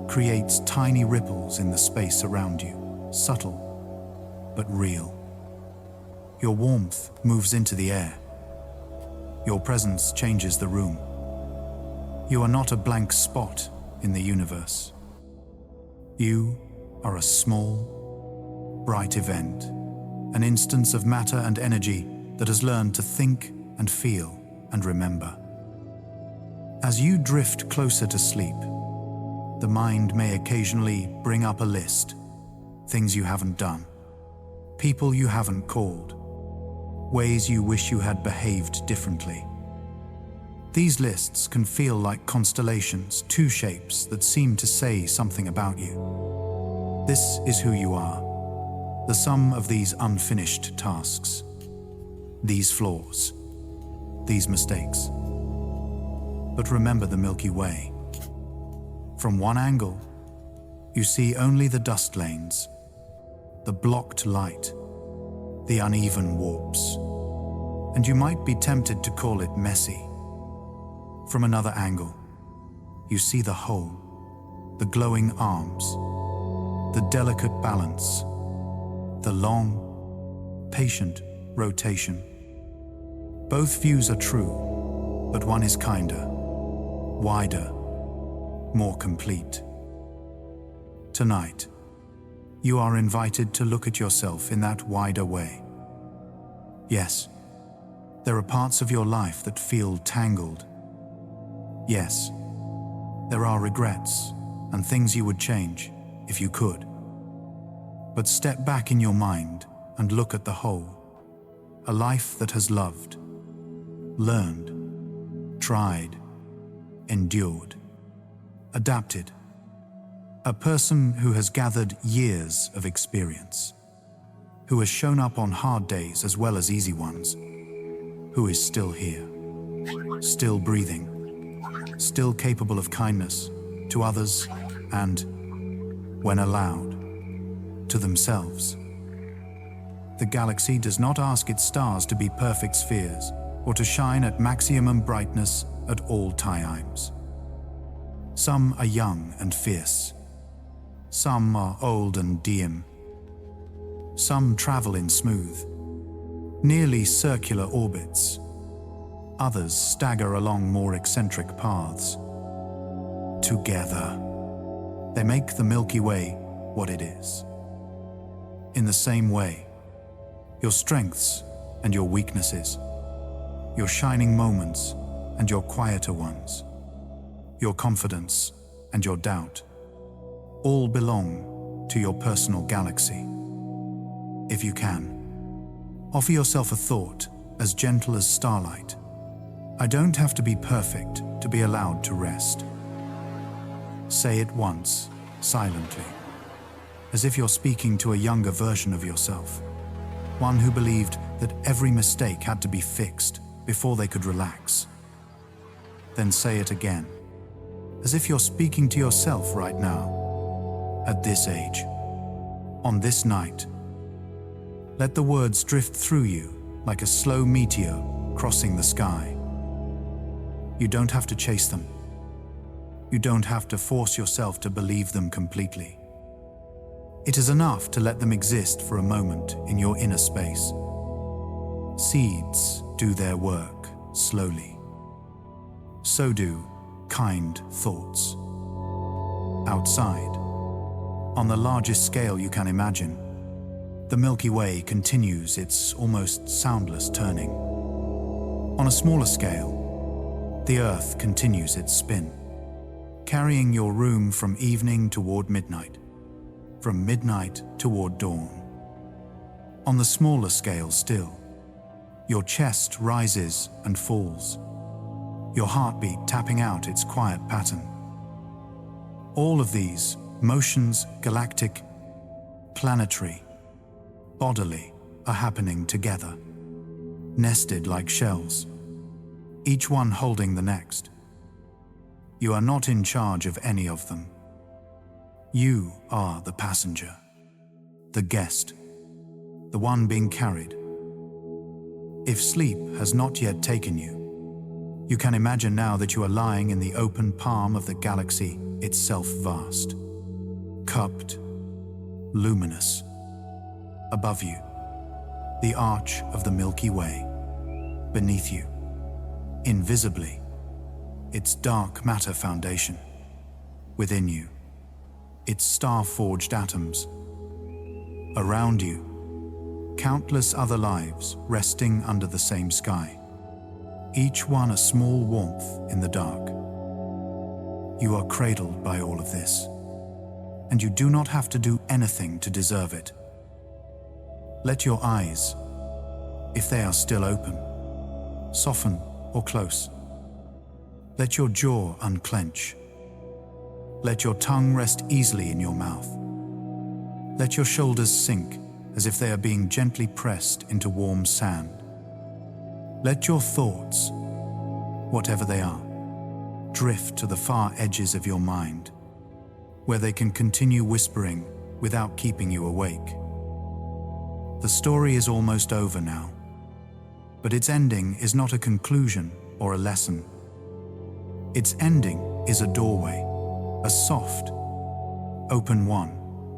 creates tiny ripples in the space around you, subtle but real. Your warmth moves into the air. Your presence changes the room. You are not a blank spot in the universe. You are a small, bright event, an instance of matter and energy that has learned to think and feel and remember. As you drift closer to sleep, the mind may occasionally bring up a list, things you haven't done, people you haven't called, ways you wish you had behaved differently. These lists can feel like constellations, two shapes that seem to say something about you. This is who you are, the sum of these unfinished tasks, these flaws, these mistakes. But remember the Milky Way. From one angle, you see only the dust lanes, the blocked light, the uneven warps, and you might be tempted to call it messy. From another angle, you see the whole, the glowing arms, the delicate balance, the long, patient rotation. Both views are true, but one is kinder, wider, more complete. Tonight, you are invited to look at yourself in that wider way. Yes, there are parts of your life that feel tangled. Yes, there are regrets and things you would change if you could. But step back in your mind and look at the whole. A life that has loved, learned, tried, endured, adapted. A person who has gathered years of experience, who has shown up on hard days as well as easy ones, who is still here, still breathing, still capable of kindness to others and, when allowed, to themselves. The galaxy does not ask its stars to be perfect spheres or to shine at maximum brightness at all times. Some are young and fierce. Some are old and dim. Some travel in smooth, nearly circular orbits. Others stagger along more eccentric paths. Together, they make the Milky Way what it is. In the same way, your strengths and your weaknesses, your shining moments and your quieter ones, your confidence and your doubt, all belong to your personal galaxy. If you can, offer yourself a thought as gentle as starlight. I don't have to be perfect to be allowed to rest. Say it once, silently, as if you're speaking to a younger version of yourself, one who believed that every mistake had to be fixed before they could relax. Then say it again, as if you're speaking to yourself right now, at this age, on this night. Let the words drift through you like a slow meteor crossing the sky. You don't have to chase them. You don't have to force yourself to believe them completely. It is enough to let them exist for a moment in your inner space. Seeds do their work slowly. So do kind thoughts. Outside, on the largest scale you can imagine, the Milky Way continues its almost soundless turning. On a smaller scale, the Earth continues its spin, carrying your room from evening toward midnight, from midnight toward dawn. On the smaller scale still, your chest rises and falls, your heartbeat tapping out its quiet pattern. All of these motions, galactic, planetary, bodily, are happening together, nested like shells, each one holding the next. You are not in charge of any of them. You are the passenger, the guest, the one being carried. If sleep has not yet taken you, you can imagine now that you are lying in the open palm of the galaxy itself, vast, cupped, luminous. Above you, the arch of the Milky Way. Beneath you, invisibly, its dark matter foundation. Within you, its star-forged atoms. Around you, countless other lives resting under the same sky, each one a small warmth in the dark. You are cradled by all of this, and you do not have to do anything to deserve it. Let your eyes, if they are still open, soften or close. Let your jaw unclench. Let your tongue rest easily in your mouth. Let your shoulders sink as if they are being gently pressed into warm sand. Let your thoughts, whatever they are, drift to the far edges of your mind, where they can continue whispering without keeping you awake. The story is almost over now, but its ending is not a conclusion or a lesson. Its ending is a doorway, a soft, open one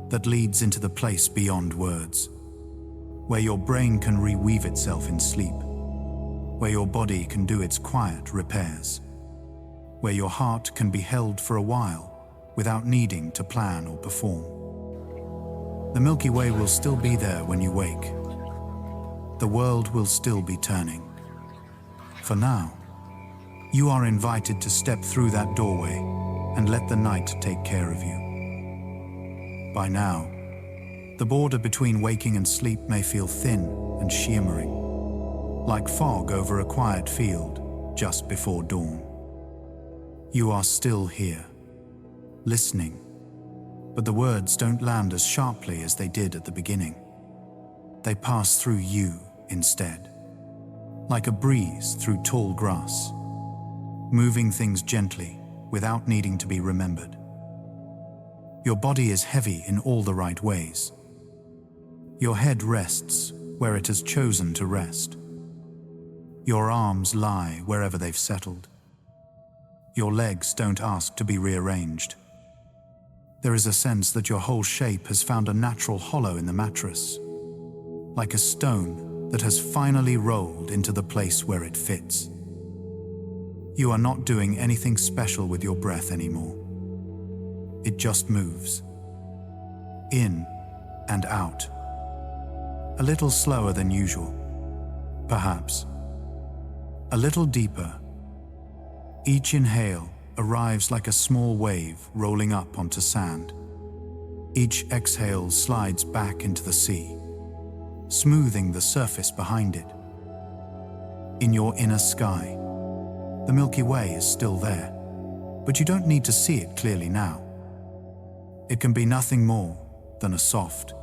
that leads into the place beyond words, where your brain can reweave itself in sleep, where your body can do its quiet repairs, where your heart can be held for a while without needing to plan or perform. The Milky Way will still be there when you wake. The world will still be turning. For now, you are invited to step through that doorway and let the night take care of you. By now, the border between waking and sleep may feel thin and shimmering, like fog over a quiet field just before dawn. You are still here, listening, but the words don't land as sharply as they did at the beginning. They pass through you instead, like a breeze through tall grass, moving things gently without needing to be remembered. Your body is heavy in all the right ways. Your head rests where it has chosen to rest. Your arms lie wherever they've settled. Your legs don't ask to be rearranged. There is a sense that your whole shape has found a natural hollow in the mattress, like a stone that has finally rolled into the place where it fits. You are not doing anything special with your breath anymore. It just moves. in and out. A little slower than usual, perhaps. A little deeper. Each inhale arrives like a small wave rolling up onto sand. Each exhale slides back into the sea, smoothing the surface behind it. In your inner sky, the Milky Way is still there, but you don't need to see it clearly now. It can be nothing more than a soft,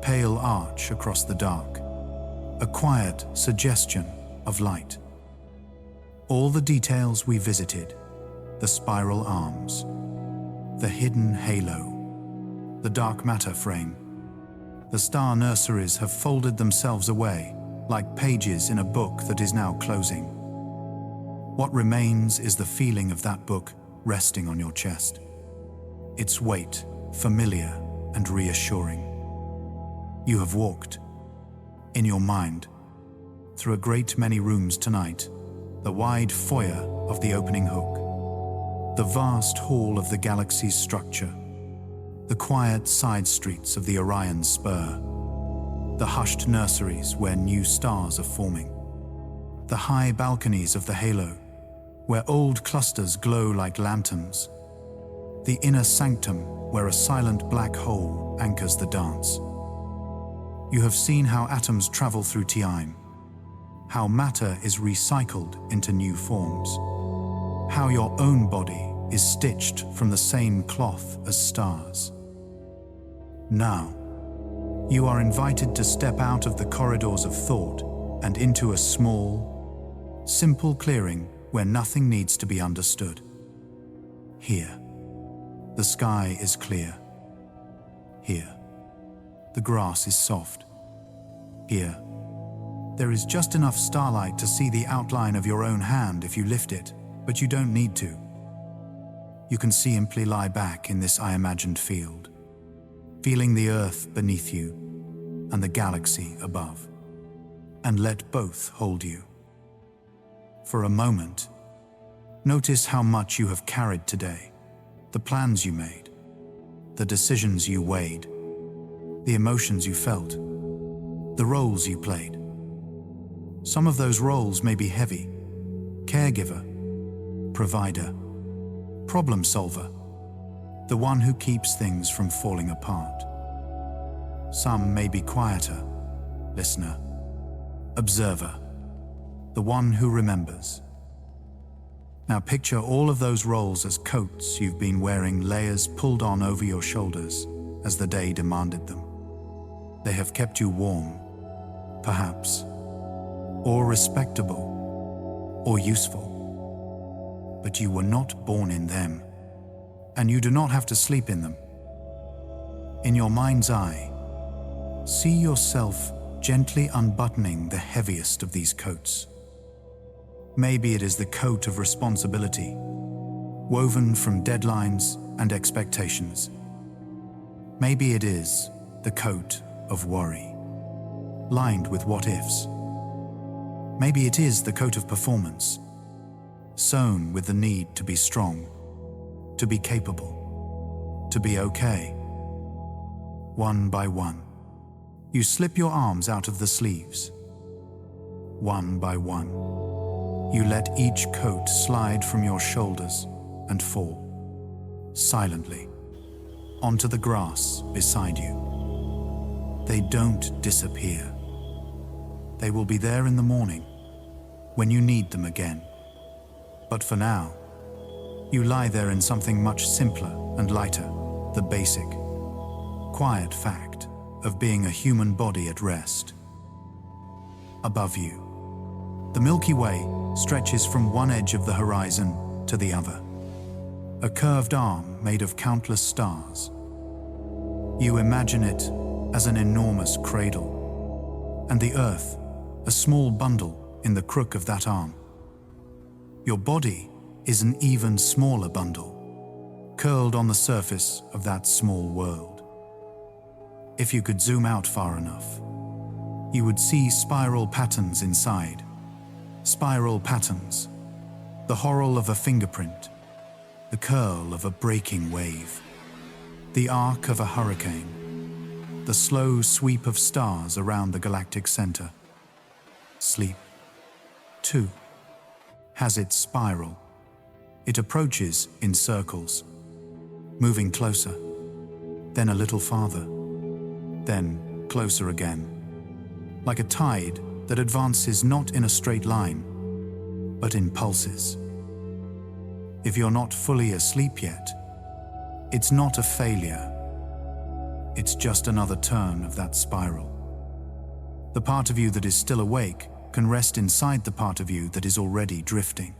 pale arch across the dark, a quiet suggestion of light. All the details we visited, the spiral arms, the hidden halo, the dark matter frame, the star nurseries have folded themselves away like pages in a book that is now closing. What remains is the feeling of that book resting on your chest. Its weight, familiar and reassuring. You have walked, in your mind, through a great many rooms tonight, the wide foyer of the opening hook, the vast hall of the galaxy's structure, the quiet side streets of the Orion Spur, the hushed nurseries where new stars are forming, the high balconies of the halo, where old clusters glow like lanterns, the inner sanctum where a silent black hole anchors the dance. You have seen how atoms travel through time, how matter is recycled into new forms, how your own body is stitched from the same cloth as stars. Now, you are invited to step out of the corridors of thought and into a small, simple clearing where nothing needs to be understood. Here, the sky is clear. Here, the grass is soft. Here, there is just enough starlight to see the outline of your own hand if you lift it, but you don't need to. You can simply lie back in this imagined field, feeling the earth beneath you and the galaxy above, and let both hold you. For a moment, notice how much you have carried today, the plans you made, the decisions you weighed, the emotions you felt, the roles you played. Some of those roles may be heavy: caregiver, provider, problem solver, the one who keeps things from falling apart. Some may be quieter: listener, observer, the one who remembers. Now picture all of those roles as coats you've been wearing, layers pulled on over your shoulders as the day demanded them. They have kept you warm, perhaps, or respectable, or useful. But you were not born in them, and you do not have to sleep in them. In your mind's eye, see yourself gently unbuttoning the heaviest of these coats. Maybe it is the coat of responsibility, woven from deadlines and expectations. Maybe it is the coat of worry, lined with what-ifs. Maybe it is the coat of performance, sewn with the need to be strong, to be capable, to be okay. One by one, you slip your arms out of the sleeves. One by one, you let each coat slide from your shoulders and fall, silently, onto the grass beside you. They don't disappear. They will be there in the morning, when you need them again. But for now, you lie there in something much simpler and lighter, the basic, quiet fact of being a human body at rest. Above you, the Milky Way stretches from one edge of the horizon to the other, a curved arm made of countless stars. You imagine it as an enormous cradle, and the Earth a small bundle in the crook of that arm. Your body is an even smaller bundle, curled on the surface of that small world. If you could zoom out far enough, you would see spiral patterns inside. Spiral patterns, the whorl of a fingerprint, the curl of a breaking wave, the arc of a hurricane. the slow sweep of stars around the galactic center. Sleep, too, has its spiral. It approaches in circles, moving closer, then a little farther, then closer again, like a tide that advances not in a straight line, but in pulses. If you're not fully asleep yet, it's not a failure. It's just another turn of that spiral. The part of you that is still awake can rest inside the part of you that is already drifting.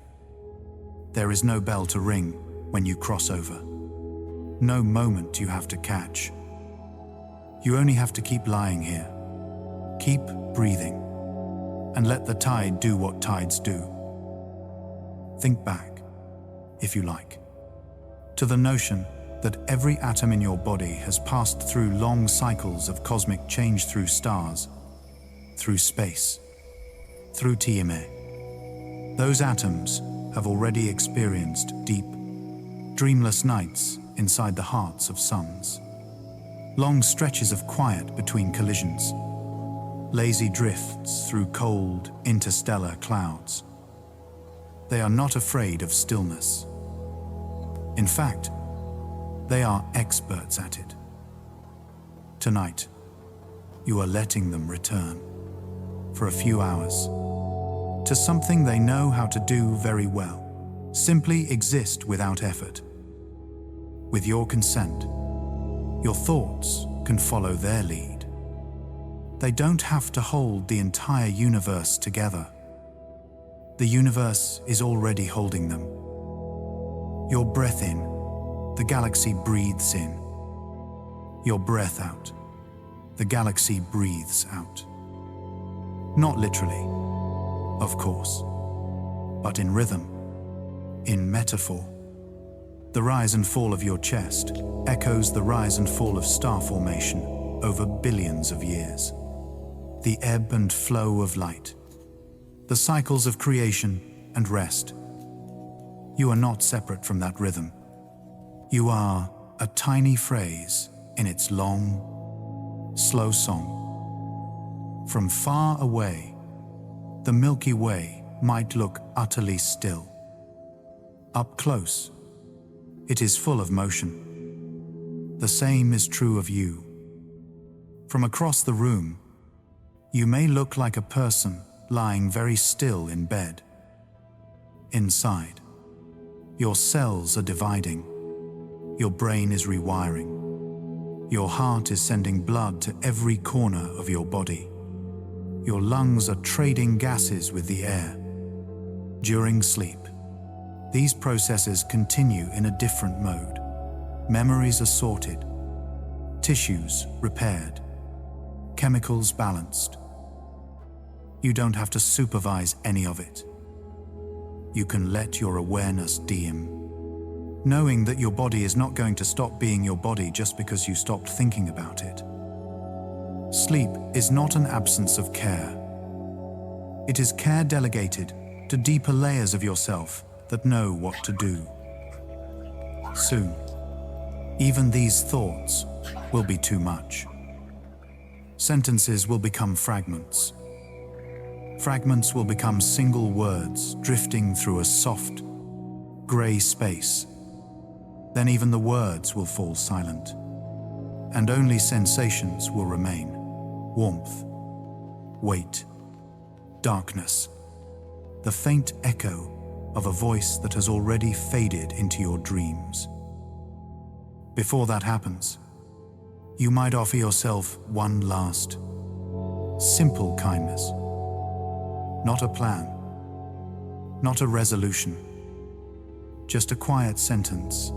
There is no bell to ring when you cross over. No moment you have to catch. You only have to keep lying here. Keep breathing, and let the tide do what tides do. Think back, if you like, to the notion that every atom in your body has passed through long cycles of cosmic change through stars, through space, through TMA. Those atoms have already experienced deep, dreamless nights inside the hearts of suns. Long stretches of quiet between collisions. Lazy drifts through cold, interstellar clouds. They are not afraid of stillness. In fact, they are experts at it. Tonight, you are letting them return, for a few hours, to something they know how to do very well. Simply exist without effort. With your consent, your thoughts can follow their lead. They don't have to hold the entire universe together. The universe is already holding them. Your breath in, the galaxy breathes in. Your breath out, the galaxy breathes out. Not literally, of course, but in rhythm, in metaphor. The rise and fall of your chest echoes the rise and fall of star formation over billions of years. The ebb and flow of light. The cycles of creation and rest. You are not separate from that rhythm. You are a tiny phrase in its long, slow song. From far away, the Milky Way might look utterly still. Up close, it is full of motion. The same is true of you. From across the room, you may look like a person lying very still in bed. Inside, your cells are dividing. Your brain is rewiring. Your heart is sending blood to every corner of your body. Your lungs are trading gases with the air. During sleep, these processes continue in a different mode. Memories are sorted, tissues repaired, chemicals balanced. You don't have to supervise any of it. You can let your awareness dim, knowing that your body is not going to stop being your body just because you stopped thinking about it. Sleep is not an absence of care. It is care delegated to deeper layers of yourself that know what to do. Soon, even these thoughts will be too much. Sentences will become fragments. Fragments will become single words drifting through a soft, grey space. Then even the words will fall silent, and only sensations will remain. Warmth, weight, darkness, the faint echo of a voice that has already faded into your dreams. Before that happens, you might offer yourself one last, simple kindness. Not a plan, not a resolution, just a quiet sentence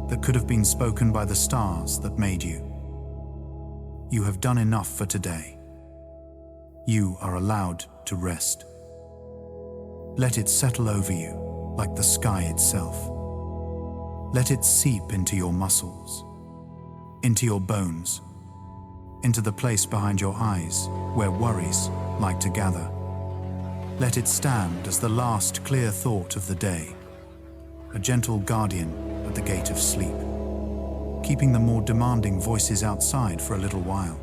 that could have been spoken by the stars that made you. You have done enough for today. You are allowed to rest. Let it settle over you like the sky itself. Let it seep into your muscles, into your bones, into the place behind your eyes where worries like to gather. Let it stand as the last clear thought of the day, a gentle guardian at the gate of sleep, keeping the more demanding voices outside for a little while.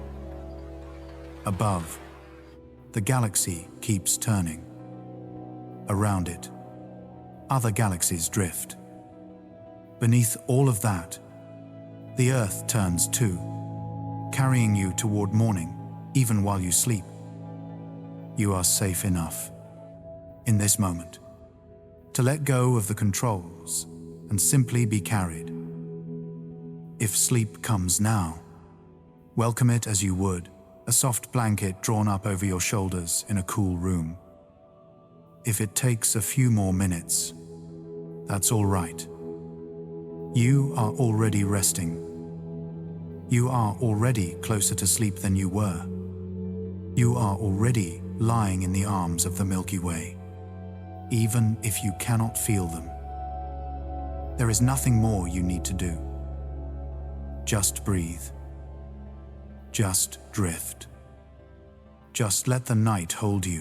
Above, the galaxy keeps turning. Around it, other galaxies drift. Beneath all of that, the Earth turns too, carrying you toward morning, even while you sleep. You are safe enough, in this moment, to let go of the controls and simply be carried. If sleep comes now, welcome it as you would a soft blanket drawn up over your shoulders in a cool room. If it takes a few more minutes, that's all right. You are already resting. You are already closer to sleep than you were. You are already lying in the arms of the Milky Way, even if you cannot feel them. There is nothing more you need to do. Just breathe. Just drift. Just let the night hold you.